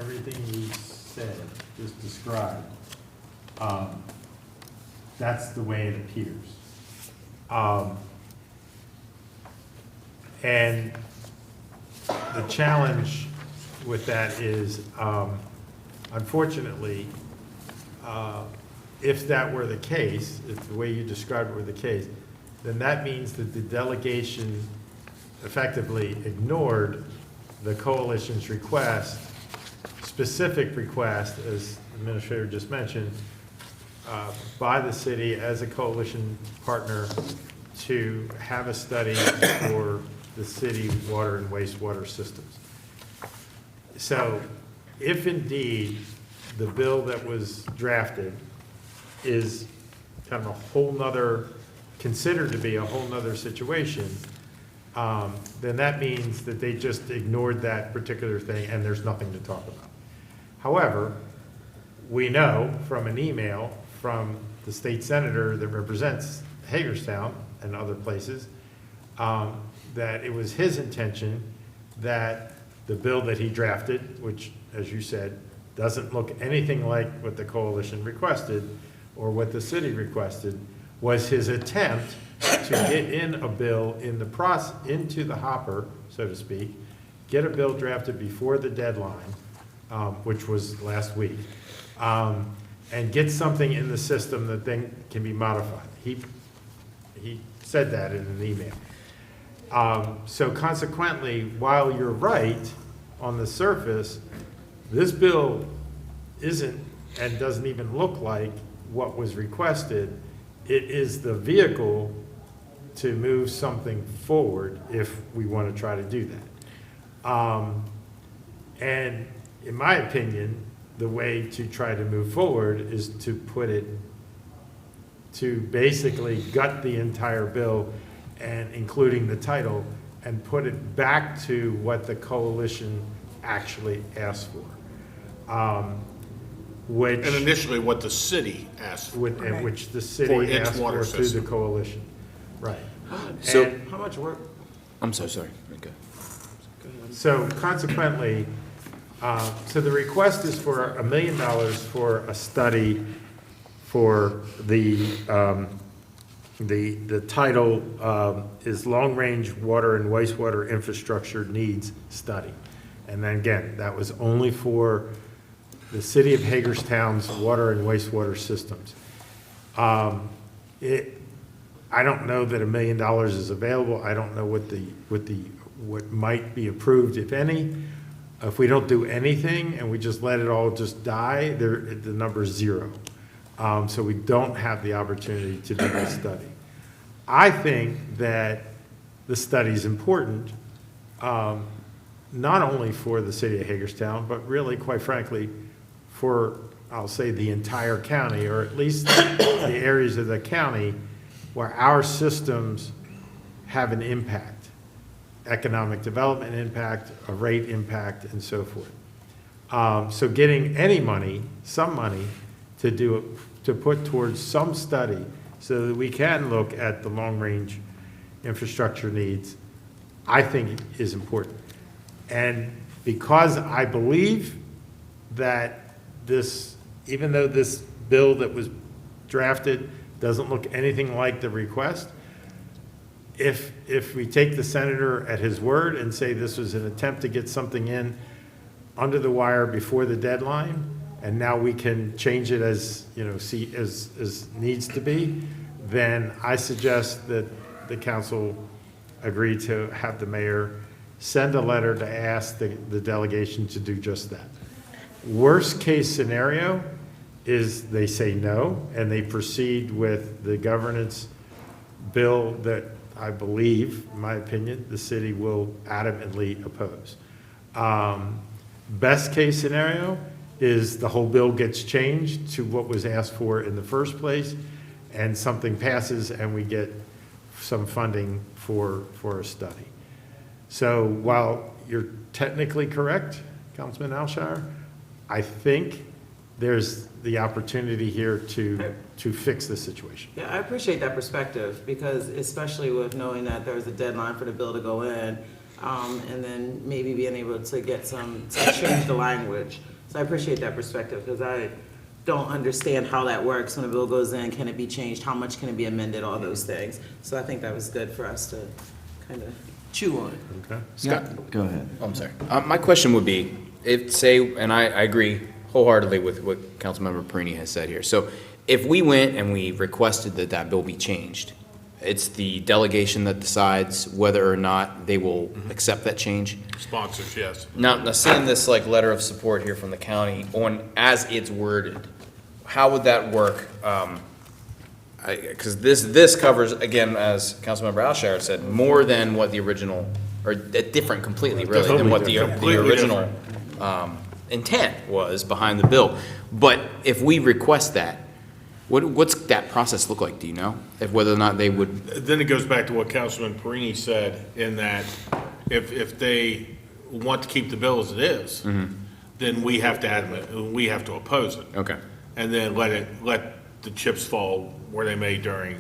everything you said, just described, that's the way it appears. And the challenge with that is, unfortunately, if that were the case, if the way you described it were the case, then that means that the delegation effectively ignored the coalition's request, specific request, as the administrator just mentioned, by the city as a coalition partner to have a study for the city water and wastewater systems. So if indeed the bill that was drafted is kind of a whole nother, considered to be a whole nother situation, then that means that they just ignored that particular thing and there's nothing to talk about. However, we know from an email from the state senator that represents Hagerstown and other places, that it was his intention that the bill that he drafted, which, as you said, doesn't look anything like what the coalition requested or what the city requested, was his attempt to get in a bill in the into the hopper, so to speak, get a bill drafted before the deadline, which was last week, and get something in the system that then can be modified. He said that in an email. So consequently, while you're right on the surface, this bill isn't and doesn't even look like what was requested. It is the vehicle to move something forward if we want to try to do that. And in my opinion, the way to try to move forward is to put it, to basically gut the entire bill and including the title and put it back to what the coalition actually asked for. Which, And initially what the city asked for. and which the For city its asked water for through the system. coalition. Right. So- And How much work? I'm so sorry. Okay. so consequently, so the request is for $1 million for a study for the title is Long Range Water and Wastewater Infrastructure Needs Study. And then again, that was only for the city of Hagerstown's water and wastewater systems. I don't know that $1 million is available. I don't know what might be approved, if any. If we don't do anything and we just let it all just die, the number is 0. So we don't have the opportunity to do this study. I think that the study is important, not only for the city of Hagerstown, but really, quite frankly, for, I'll say, the entire county, or at least the areas of the county where our systems have an impact, economic development impact, a rate impact, and so forth. So getting any money, some money, to put towards some study so that we can look at the long-range infrastructure needs, I think is important. And because I believe that this, even though this bill that was drafted doesn't look anything like the request, if we take the senator at his word and say this was an attempt to get something in under the wire before the deadline, and now we can change it as, see as needs to be, then I suggest that the council agree to have the mayor send a letter to ask the delegation to do just that. Worst case scenario is they say no, and they proceed with the governance bill that I believe, in my opinion, the city will adamantly oppose. Best case scenario is the whole bill gets changed to what was asked for in the first place, and something passes and we get some funding for a study. So while you're technically correct, Councilman Alshire, I think there's the opportunity here to fix the situation. Yeah, I appreciate that perspective, because especially with knowing that there's a deadline for the bill to go in, and then maybe being able to get to change the language. So I appreciate that perspective, because I don't understand how that works. When a bill goes in, can it be changed? How much can it be amended? All those things. So I think that was good for us to kind of chew on. Okay. Scott? Go ahead. Oh, I'm sorry. My question would be, if, say, and I agree wholeheartedly with what Councilmember Perini has said here. So if we went and we requested that that bill be changed, it's the delegation that decides whether or not they will accept that change. Sponsors, yes. Now seeing this like letter of support here from the county on, as it's worded, how would that work? Because this covers, again, as Councilmember Alshire said, more than what the original, or different completely, really, than what the original intent was behind the bill. But if we request that, what's that process look like, do you know? If whether or not they would, Then it goes back to what Councilman Perini said, in that if they want to keep the bill as it is, then we have to oppose it. okay. And then let the chips fall where they may during,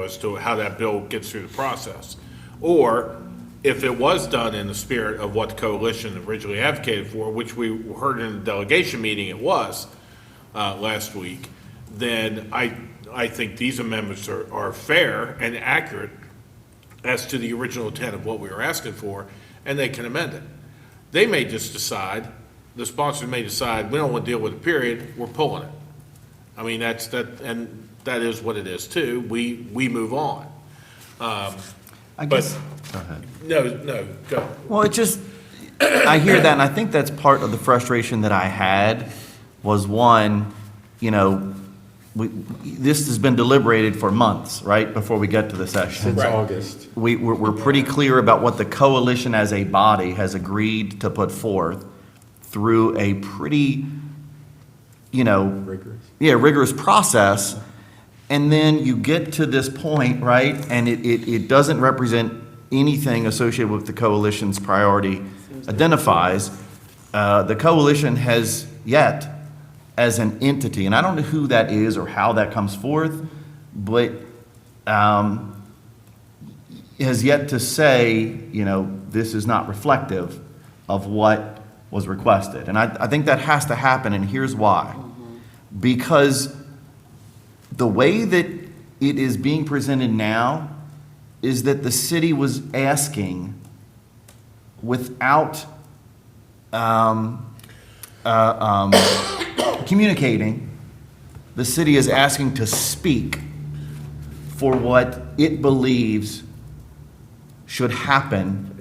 as to how that bill gets through the process. Or if it was done in the spirit of what the coalition originally advocated for, which we heard in the delegation meeting it was last week, then I think these amendments are fair and accurate as to the original intent of what we were asking for, and they can amend it. They may just decide, the sponsors may decide, we don't want to deal with it, period, we're pulling it. I mean, and that is what it is too. We move on. I guess, go ahead. No, go. Well, it just, I hear that, and I think that's part of the frustration that I had, was one, this has been deliberated for months, right, before we get to the session. Since August. We're pretty clear about what the coalition as a body has agreed to put forth through a pretty, Rigorous. rigorous process. And then you get to this point, right, and it doesn't represent anything associated with the coalition's priority identifies. The coalition has yet, as an entity, and I don't know who that is or how that comes forth, but has yet to say, this is not reflective of what was requested. And I think that has to happen, and here's why. Because the way that it is being presented now is that the city was asking without communicating, the city is asking to speak for what it believes should happen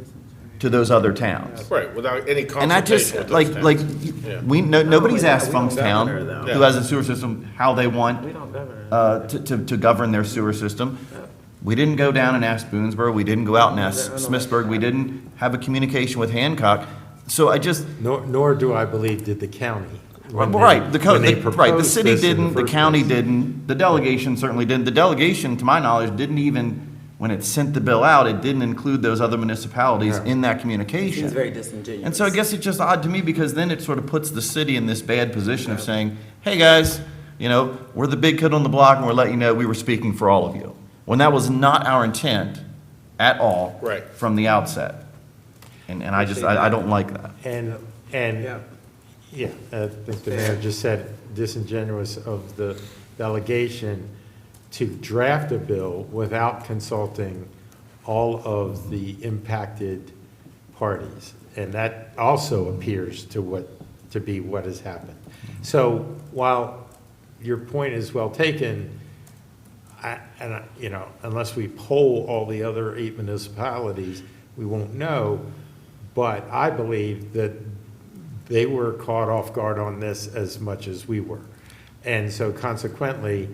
to those other towns. Right, without any And I just, consultation with those like, towns. nobody's we asked don't Funkstown, govern her, though. who has a sewer system, how they want We don't govern. to govern their sewer system. We didn't go down and ask Boonesboro, we didn't go out and ask Smithsburg, we didn't have a communication with Hancock. So I just, Nor do I believe did the county. when they- right, when they the proposed city this in didn't, the first county place. didn't, the delegation certainly didn't. The delegation, to my knowledge, didn't even, when it sent the bill out, it didn't include those other municipalities in that communication. Seems very disingenuous. And so I guess it's just odd to me, because then it sort of puts the city in this bad position of saying, hey, guys, we're the big kid on the block, and we're letting you know we were speaking for all of you. When that was not our intent at all. Right. From the outset. And I don't like that. And, Yeah. yeah, I think the mayor just said disingenuous of the delegation to draft a bill without consulting all of the impacted parties. And that also appears to be what has happened. So while your point is well taken, unless we poll all the other 8 municipalities, we won't know. But I believe that they were caught off guard on this as much as we were. And so consequently,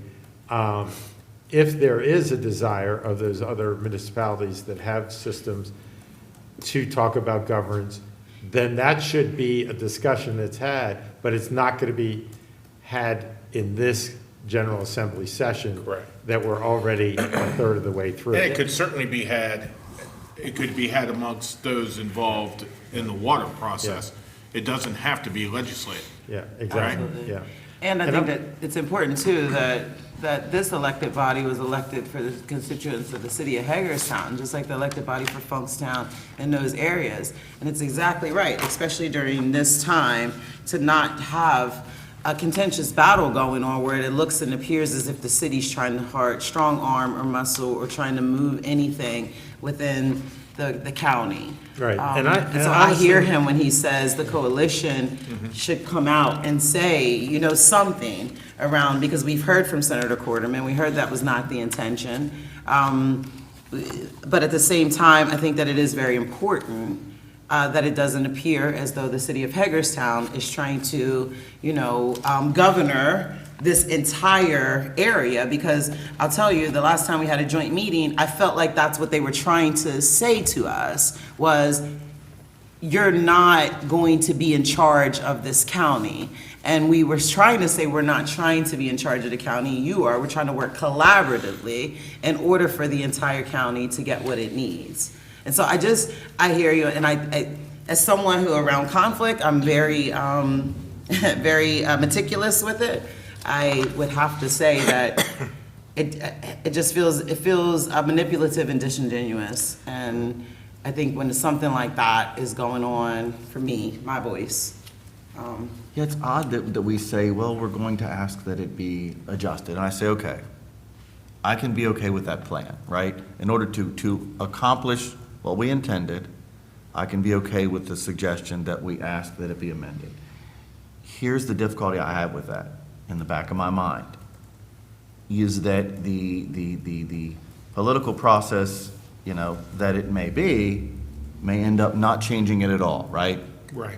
if there is a desire of those other municipalities that have systems to talk about governance, then that should be a discussion that's had, but it's not going to be had in this General Assembly session. Correct. That we're already a third of the way through. And it could certainly be had, amongst those involved in the water process. It doesn't have to be legislated. Yeah, exactly, yeah. And I think I'm- that it's important too that this elected body was elected for the constituents of the city of Hagerstown, just like the elected body for Funkstown and those areas. And it's exactly right, especially during this time, to not have a contentious battle going on where it looks and appears as if the city's trying to strong arm or muscle or trying to move anything within the county. Right, and So I hear him when he says the coalition should come out and say, something around, because we've heard from Senator Quarterman, we heard that was not the intention. But at the same time, I think that it is very important that it doesn't appear as though the city of Hagerstown is trying to, governor this entire area, because I'll tell you, the last time we had a joint meeting, I felt like that's what they were trying to say to us, was you're not going to be in charge of this county. And we were trying to say, we're not trying to be in charge of the county, you are. We're trying to work collaboratively in order for the entire county to get what it needs. And so I hear you, and I as someone who around conflict, I'm very, very meticulous with it. I would have to say that it feels manipulative and disingenuous. And I think when something like that is going on, for me, my voice. Yeah, it's odd that we say, well, we're going to ask that it be adjusted. And I say, okay, I can be okay with that plan, right? In order to accomplish what we intended, I can be okay with the suggestion that we ask that it be amended. Here's the difficulty I have with that in the back of my mind, is that the political process, that it may end up not changing it at all, right? Right.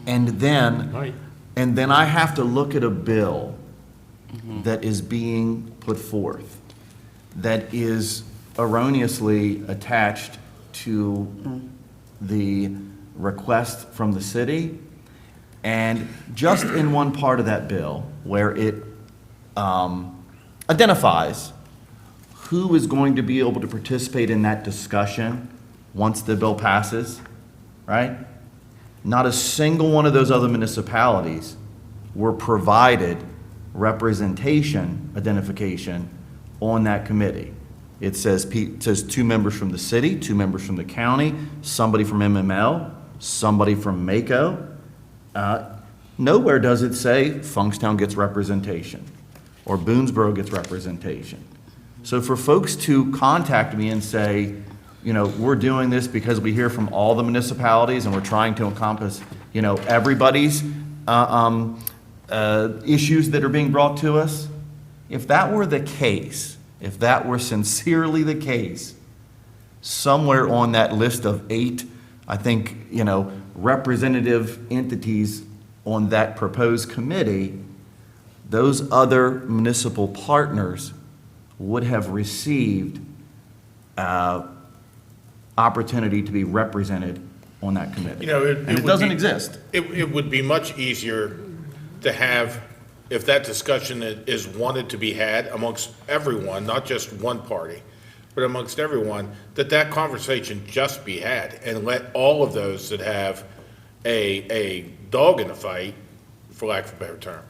And then, Right. and then I have to look at a bill that is being put forth, that is erroneously attached to the request from the city. And just in one part of that bill, where it identifies who is going to be able to participate in that discussion once the bill passes, right? Not a single one of those other municipalities were provided representation, identification on that committee. It says 2 members from the city, 2 members from the county, somebody from MML, somebody from MACO. Nowhere does it say Funkstown gets representation or Boonesboro gets representation. So for folks to contact me and say, we're doing this because we hear from all the municipalities and we're trying to encompass, everybody's issues that are being brought to us, if that were the case, if that were sincerely the case, somewhere on that list of 8, I think, representative entities on that proposed committee, those other municipal partners would have received opportunity to be represented on that committee. And it doesn't exist. It would be much easier to have, if that discussion is wanted to be had amongst everyone, not just one party, but amongst everyone, that conversation just be had, and let all of those that have a dog in the fight, for lack of a better term,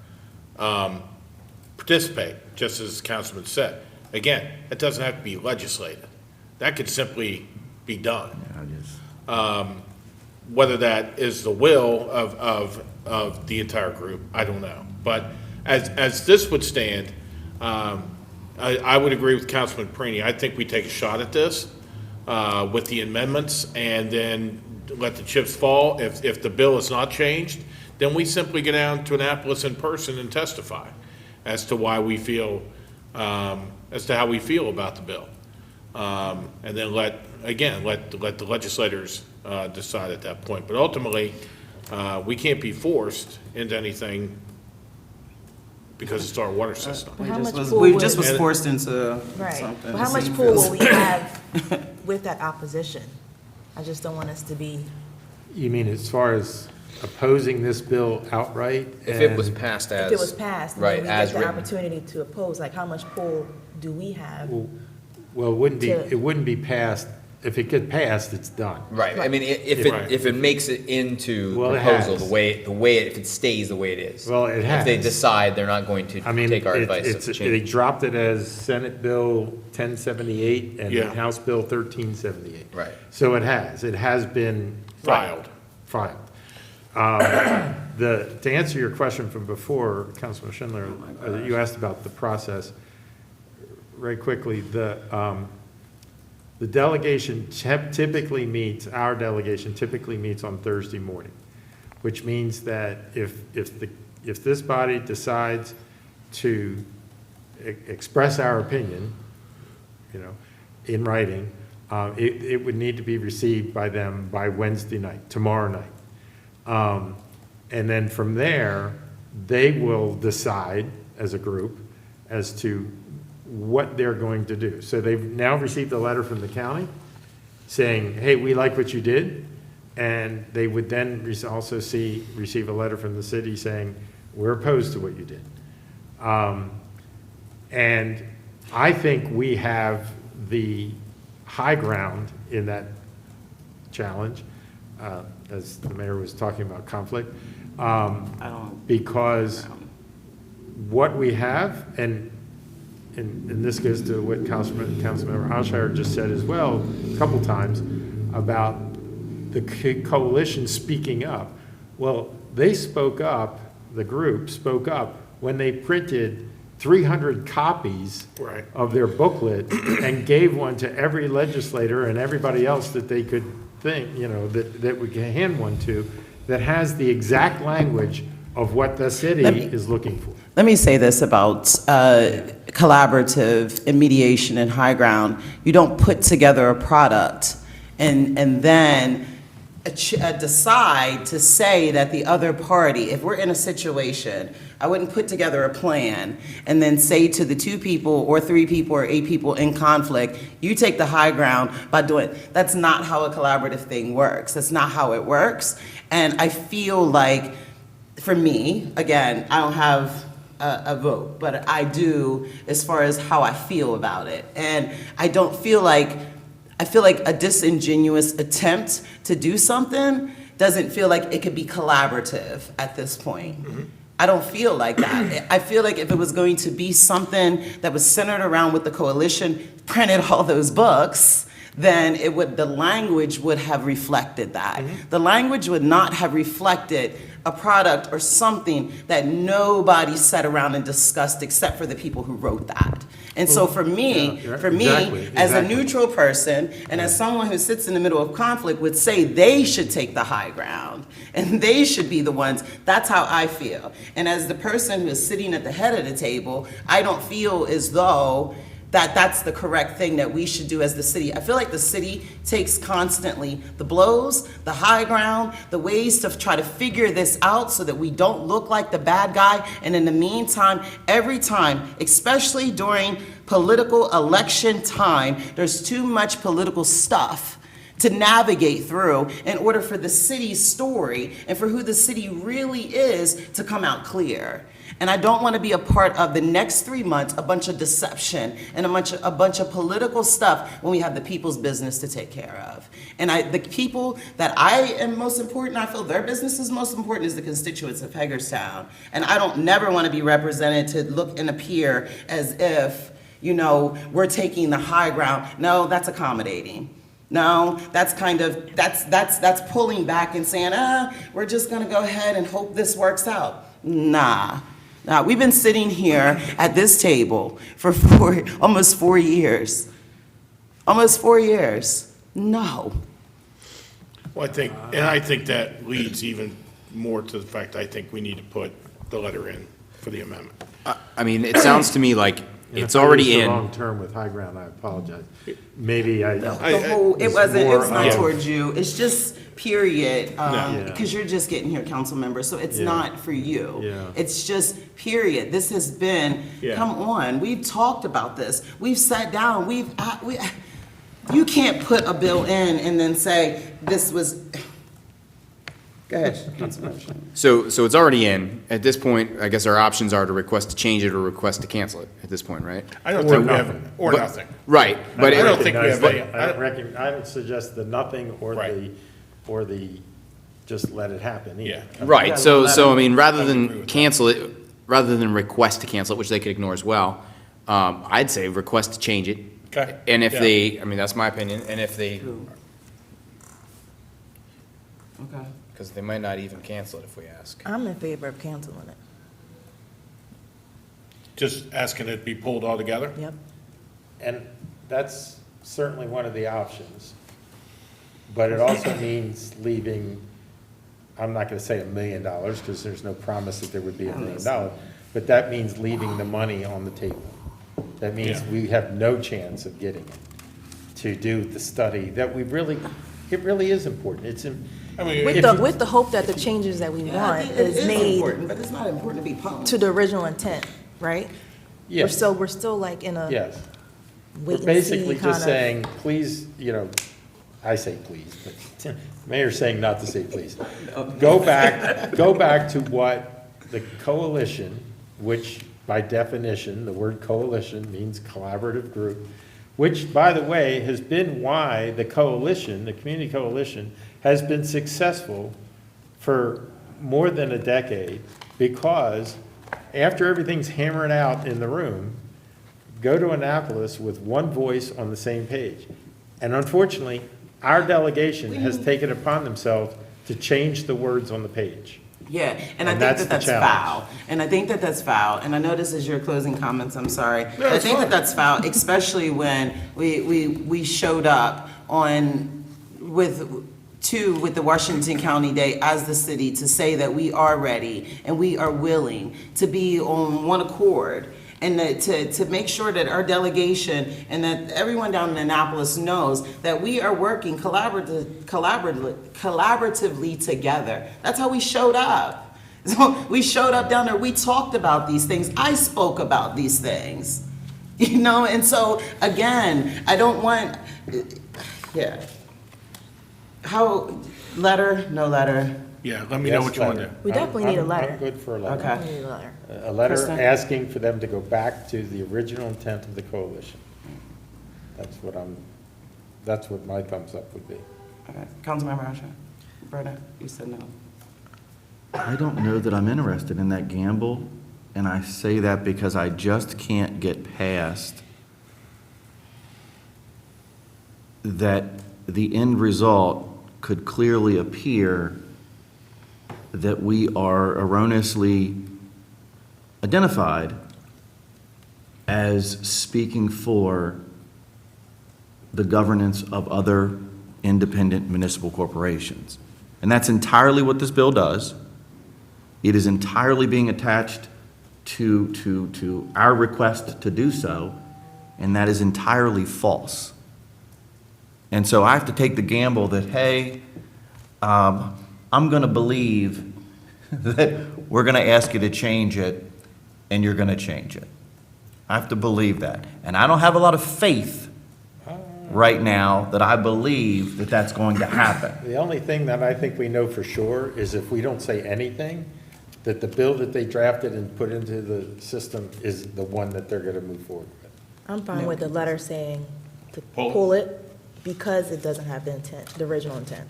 participate, just as Councilman said. Again, it doesn't have to be legislated. That could simply be done. Whether that is the will of the entire group, I don't know. But as this would stand, I would agree with Councilman Prini. I think we take a shot at this with the amendments and then let the chips fall. If the bill is not changed, then we simply go down to Annapolis in person and testify as to why we feel, as to how we feel about the bill. And then let the legislators decide at that point. But ultimately, we can't be forced into anything because it's our water system. How much We pull just would- was forced into Right. something. Well, how much pull will we have with that opposition? I just don't want us to be You mean as far as opposing this bill outright? If it was and- passed If as. it was passed, and Right, then we as get the written. opportunity to oppose, like how much pull do we have? Well, it wouldn't be passed, if it get passed, it's done. Right, I mean, Right. if it makes it into Well, it proposal, has. if it stays the way it is. Well, it If they has. decide they're not going to I mean, take our advice it's, of they change. dropped it as Senate Bill 1078 and Yeah. House Bill 1378. Right. So it has been Filed. Filed. To answer your question from before, Councilman Schindler, you asked about the process. Very quickly, the delegation typically meets, our delegation typically meets on Thursday morning, which means that if this body decides to express our opinion, in writing, it would need to be received by them by Wednesday night, tomorrow night. And then from there, they will decide as a group as to what they're going to do. So they've now received a letter from the county saying, hey, we like what you did. And they would then also receive a letter from the city saying, we're opposed to what you did. And I think we have the high ground in that challenge, as the mayor was talking about conflict, because what we have, and this goes to what Councilmember Hausrath just said as well, a couple times, about the coalition speaking up. Well, they spoke up, the group spoke up, when they printed 300 copies Right. of their booklet and gave one to every legislator and everybody else that they could think, that we can hand one to, that has the exact language of what the city is looking for. Let me say this about collaborative and mediation and high ground. You don't put together a product and then decide to say that the other party, if we're in a situation, I wouldn't put together a plan and then say to the 2 people or 3 people or 8 people in conflict, you take the high ground by doing, that's not how a collaborative thing works. That's not how it works. And I feel like, for me, again, I don't have a vote, but I do as far as how I feel about it. And I feel like a disingenuous attempt to do something doesn't feel like it could be collaborative at this point. I don't feel like that. I feel like if it was going to be something that was centered around what the coalition printed all those books, then the language would have reflected that. The language would not have reflected a product or something that nobody sat around and discussed except for the people who wrote that. And so for me, as a neutral person and as someone who sits in the middle of conflict would say they should take the high ground and they should be the ones, that's how I feel. And as the person who is sitting at the head of the table, I don't feel as though that's the correct thing that we should do as the city. I feel like the city takes constantly the blows, the high ground, the ways to try to figure this out so that we don't look like the bad guy. And in the meantime, every time, especially during political election time, there's too much political stuff to navigate through in order for the city's story and for who the city really is to come out clear. And I don't want to be a part of the next 3 months, a bunch of deception and a bunch of political stuff when we have the people's business to take care of. And the people that I am most important, I feel their business is most important, is the constituents of Hagerstown. And I don't never want to be represented to look and appear as if, we're taking the high ground. No, that's accommodating. No, that's that's pulling back and saying, we're just going to go ahead and hope this works out. Nah, we've been sitting here at this table for almost 4 years. Almost 4 years. No. Well, I think that leads even more to the fact I think we need to put the letter in for the amendment. I mean, it sounds to me like it's If I already used the in. wrong term with high ground, I apologize. Maybe It's not yeah. towards you, it's just period, No. because you're just getting here, council member, so it's Yeah. not for you. Yeah. It's just period. This has been, Yeah. come on, we've talked about this, we've sat down, you can't put a bill in and then say, this was, Go ahead, Councilmember Shannon. So it's already in. At this point, I guess our options are to request to change it or request to cancel it at this point, right? I don't think we have, or But- nothing. Right, but I don't it, think we have any, I would suggest the nothing or Right. just let it happen either. yeah. right, so, I mean, rather agree than with that. cancel it, rather than request to cancel it, which they could ignore as well, I'd say request to change it. Okay. And if Yeah. they, I mean, that's my opinion, and if they, Okay. because they might not even cancel it if we ask. I'm in favor of canceling it. Just asking it be pulled all together? Yep. And that's certainly one of the options. But it also means leaving, I'm not gonna say $1 million, because there's no promise that there would be $1 million. But that means leaving the money on the table. That means Yeah. we have no chance of getting it to do the study that we really, it really is important. It's, I mean, With the hope that the changes that we Yeah, I want think it is is made important, but it's not important to be public. to the original intent, right? yes, We're still like in a yes. We're wait and see basically kind just of. saying, please, I say please, but Mayor's saying not to say please. Go back to what the coalition, which by definition, the word coalition means collaborative group, which, by the way, has been why the coalition, the community coalition, has been successful for more than a decade, because after everything's hammered out in the room, go to Annapolis with one voice on the same page. And unfortunately, our delegation has taken upon themselves to change the words on the page. Yeah, and I think And that's that the that's challenge. foul. And I think that that's foul. And I know this is your closing comments, I'm sorry. But I it's think that fine. that's foul, especially when we showed up with the Washington County Day as the city to say that we are ready and we are willing to be on one accord, and to make sure that our delegation and that everyone down in Annapolis knows that we are working collaboratively together. That's how we showed up. So we showed up down there, we talked about these things, I spoke about these things, and so, again, I don't want, yeah. How, letter, no letter? Yeah, let me know what you want to do. We definitely need a letter. I'm good for a letter. Okay. We need a letter. A letter Kristen? asking for them to go back to the original intent of the coalition. That's what my thumbs up would be. Okay, Councilmember Asha. Berta, you said no. I don't know that I'm interested in that gamble, and I say that because I just can't get past that the end result could clearly appear that we are erroneously identified as speaking for the governance of other independent municipal corporations. And that's entirely what this bill does. It is entirely being attached to our request to do so, and that is entirely false. And so I have to take the gamble that, hey, I'm going to believe that we're going to ask you to change it, and you're going to change it. I have to believe that. And I don't have a lot of faith right now that I believe that that's going to happen. The only thing that I think we know for sure is if we don't say anything, that the bill that they drafted and put into the system is the one that they're going to move forward with. I'm fine with the letter saying to Pull. pull it because it doesn't have the intent, the original intent.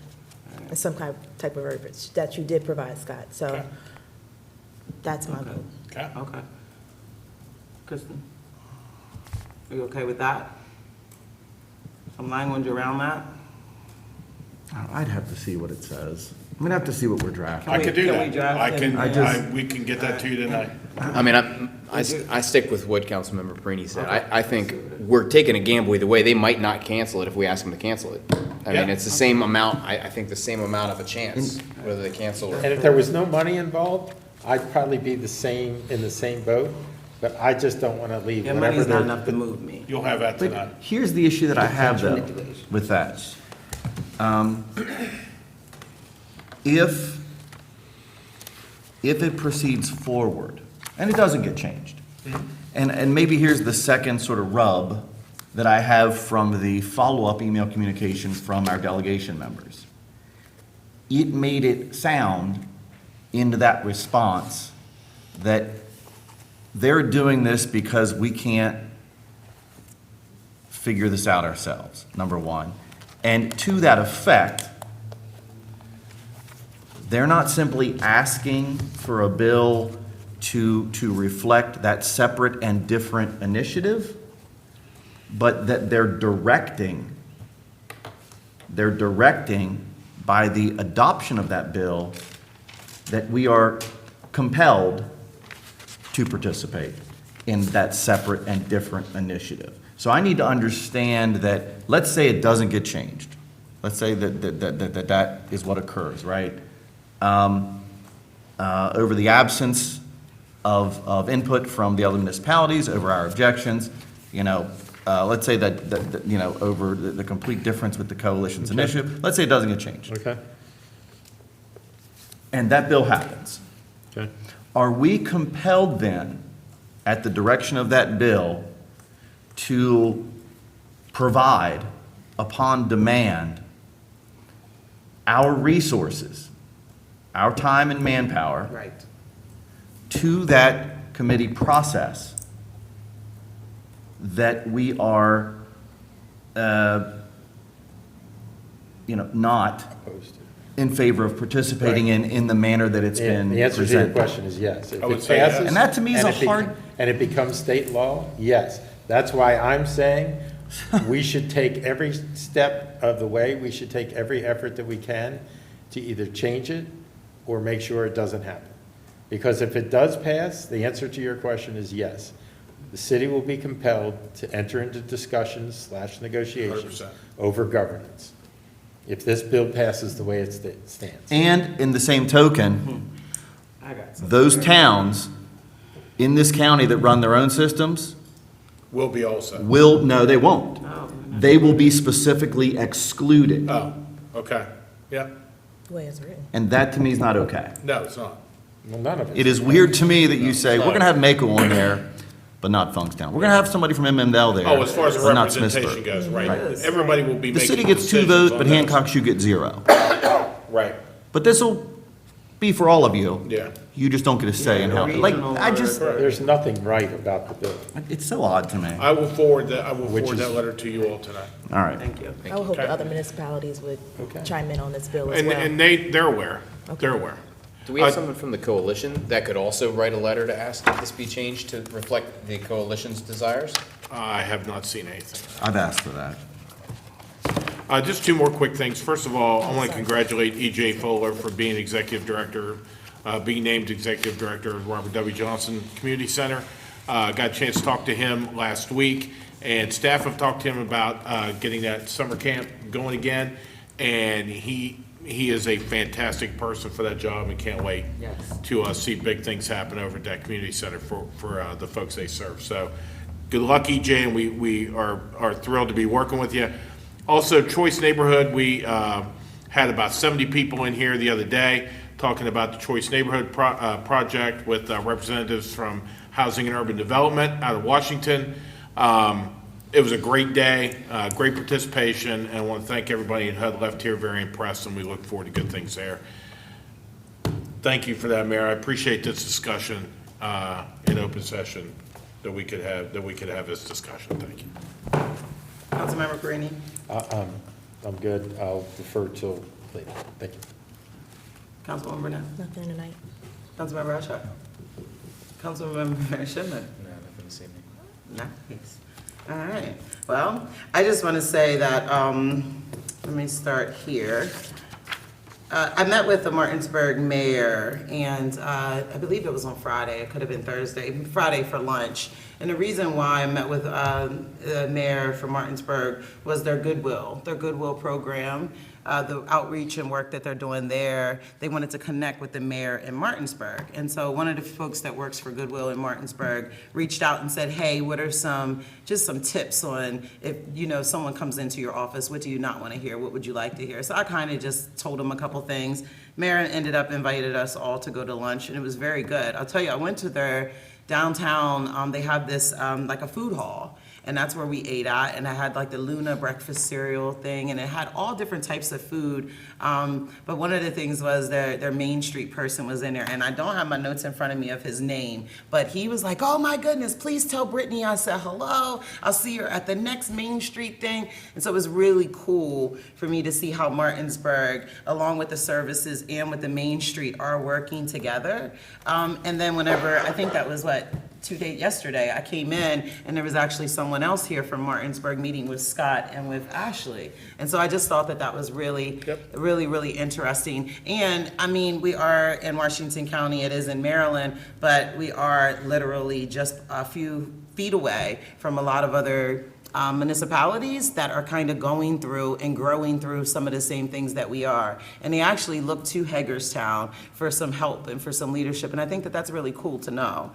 And some type of verbiage that you did provide, Scott. So Okay. that's my vote. Okay. Okay. Kristen? Are you okay with that? Some language around that? I'd have to see what it says. I'm going to have to see what we're drafting. I could do Can we that. draft it? We can get that to you tonight. I mean, I stick with what Councilmember Perini said. I think we're taking a gamble either way. They might not cancel it if we ask them to cancel it. I mean, Yeah. it's the same amount, I think the same amount of a chance, whether they cancel or. And if there was no money involved, I'd probably be in the same boat, but I just don't want to leave Your whatever money's not they're. enough to move me. You'll have that tonight. But here's the issue that I have though with that. If it proceeds forward, and it doesn't get changed, and maybe here's the second sort of rub that I have from the follow-up email communication from our delegation members. it made it sound into that response that they're doing this because we can't figure this out ourselves, number one. And to that effect, they're not simply asking for a bill to reflect that separate and different initiative, but that they're directing by the adoption of that bill that we are compelled to participate in that separate and different initiative. So I need to understand that, let's say it doesn't get changed. Let's say that is what occurs, right? Over the absence of input from the other municipalities, over our objections, let's say that over the complete difference with the coalition's initiative, let's say it doesn't get changed. Okay, And that bill happens. okay. Are we compelled then, at the direction of that bill, to provide, upon demand, our resources, our time and manpower, Right. to that committee process that we are, not Opposed to. in favor of participating in the manner that it's been The answer to your presented? question is yes. If I would it say yes. passes And that to me is and a it bec- hard- And it becomes state law, yes. That's why I'm saying we should take every step of the way, we should take every effort that we can to either change it or make sure it doesn't happen. Because if it does pass, the answer to your question is yes. The city will be compelled to enter into discussions / negotiations 100%. over governance, if this bill passes the way it stands. And in the same token, I got some. those towns in this county that run their own systems Will be also. no, they won't. They will be specifically excluded. Oh, okay, yeah. The way it's written. And that to me is not okay. No, it's not. Well, none of it. It is weird to me that you say, we're gonna have Mako on there, but not Funkstown. We're gonna have somebody from MML there. Oh, as far as the but not representation Smithsburg. goes, right. Everybody will be The making city gets 2 decisions votes, on but those. Hancock should get 0. Right, But this'll be for all of you. yeah. You just don't get a say in how, like, I just, There's nothing right about the bill. it's so odd to me. I will forward that Which is- letter to you all tonight. All right. Thank you. I would hope Okay. the other municipalities would Okay. chime in on this bill as And, well. and they're aware, they're aware. Do we have someone from the coalition that could also write a letter to ask that this be changed to reflect the coalition's desires? I have not seen anything. I've asked for that. Just 2 more quick things. First of all, I want to congratulate E.J. Fuller for being executive director, being named executive director of Robert W. Johnson Community Center. Got a chance to talk to him last week, and staff have talked to him about getting that summer camp going again, and he is a fantastic person for that job and can't wait to see big things happen over at that community center for the folks they serve. So good luck, EJ, and we are thrilled to be working with you. Also, Choice Neighborhood, we had about 70 people in here the other day talking about the Choice Neighborhood project with representatives from Housing and Urban Development out of Washington. It was a great day, great participation, and I want to thank everybody who had left here very impressed, and we look forward to good things there. Thank you for that, Mayor. I appreciate this discussion in open session, that we could have this discussion. Thank you. Councilmember Greenie. I'm good. I'll defer till later. Thank you. Councilwoman Burnett. Nothing tonight. Councilmember Ashok. Councilmember Schindler. No, nothing to see me. Nice. All right. Well, I just want to say that, let me start here. I met with the Martinsburg mayor, and I believe it was on Friday, it could have been Friday for lunch. And the reason why I met with the mayor from Martinsburg was their Goodwill program, the outreach and work that they're doing there. They wanted to connect with the mayor in Martinsburg. And so one of the folks that works for Goodwill in Martinsburg reached out and said, hey, what are some tips on if, someone comes into your office, what do you not want to hear? What would you like to hear? So I kind of just told them a couple things. Mayor ended up invited us all to go to lunch, and it was very good. I'll tell you, I went to their downtown, they have this, like a food hall. and that's where we ate at. And I had like the Luna breakfast cereal thing, and it had all different types of food. But one of the things was their Main Street person was in there, and I don't have my notes in front of me of his name, but he was like, "Oh my goodness, please tell Brittany I said hello. I'll see her at the next Main Street thing." And so it was really cool for me to see how Martinsburg, along with the services and with the Main Street, are working together. And then whenever, I think that was yesterday, I came in and there was actually someone else here from Martinsburg meeting with Scott and with Ashley. And so I just thought that was really, really interesting. And I mean, we are in Washington County, it is in Maryland, but we are literally just a few feet away from a lot of other municipalities that are kind of going through and growing through some of the same things that we are. And they actually look to Hagerstown for some help and for some leadership. And I think that's really cool to know.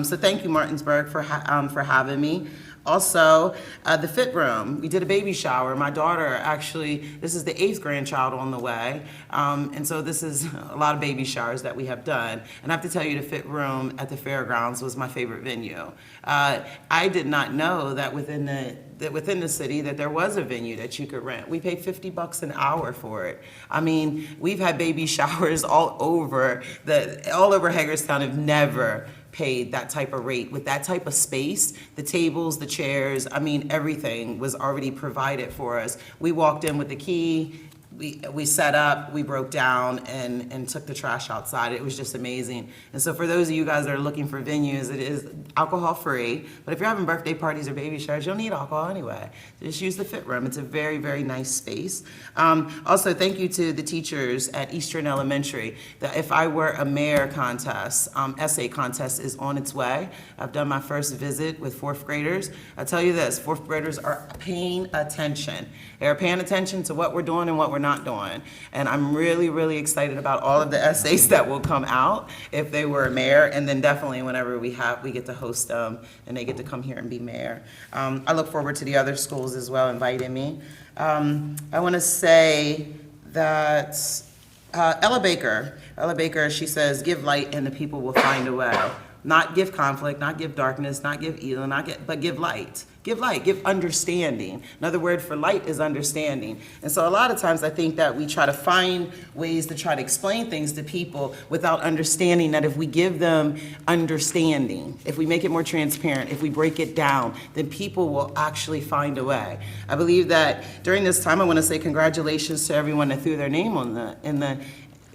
So thank you, Martinsburg, for having me. Also, the fit room, we did a baby shower. My daughter actually, this is the 8th grandchild on the way. And so this is a lot of baby showers that we have done. And I have to tell you, the fit room at the fairgrounds was my favorite venue. I did not know that within the city that there was a venue that you could rent. We paid $50 an hour for it. I mean, we've had baby showers all over Hagerstown. Have never paid that type of rate with that type of space, the tables, the chairs, I mean, everything was already provided for us. We walked in with the key, we set up, we broke down and took the trash outside. It was just amazing. And so for those of you guys that are looking for venues, it is alcohol free, but if you're having birthday parties or baby showers, you'll need alcohol anyway. Just use the fit room. It's a very, very nice space. Also, thank you to the teachers at Eastern Elementary. The If I Were a Mayor contest, essay contest is on its way. I've done my first visit with 4th graders. I tell you this, 4th graders are paying attention. They're paying attention to what we're doing and what we're not doing. And I'm really, really excited about all of the essays that will come out if they were a mayor, and then definitely whenever we get to host them and they get to come here and be mayor. I look forward to the other schools as well inviting me. I want to say that Ella Baker, she says, give light and the people will find a way. Not give conflict, not give darkness, not give evil, but give light. Give light, give understanding. Another word for light is understanding. And so a lot of times I think that we try to find ways to try to explain things to people without understanding that if we give them understanding, if we make it more transparent, if we break it down, then people will actually find a way. I believe that during this time, I want to say congratulations to everyone that threw their name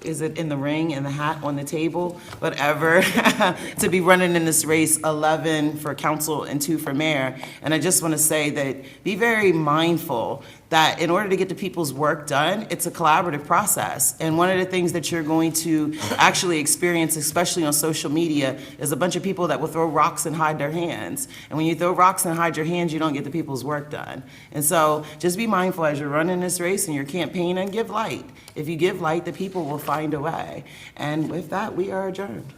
is it in the ring, in the hat, on the table, whatever, to be running in this race, 11 for council and 2 for mayor. And I just want to say that be very mindful that in order to get the people's work done, it's a collaborative process. And one of the things that you're going to actually experience, especially on social media, is a bunch of people that will throw rocks and hide their hands. And when you throw rocks and hide your hands, you don't get the people's work done. And so just be mindful as you're running this race and you're campaigning, give light. If you give light, the people will find a way. And with that, we are adjourned.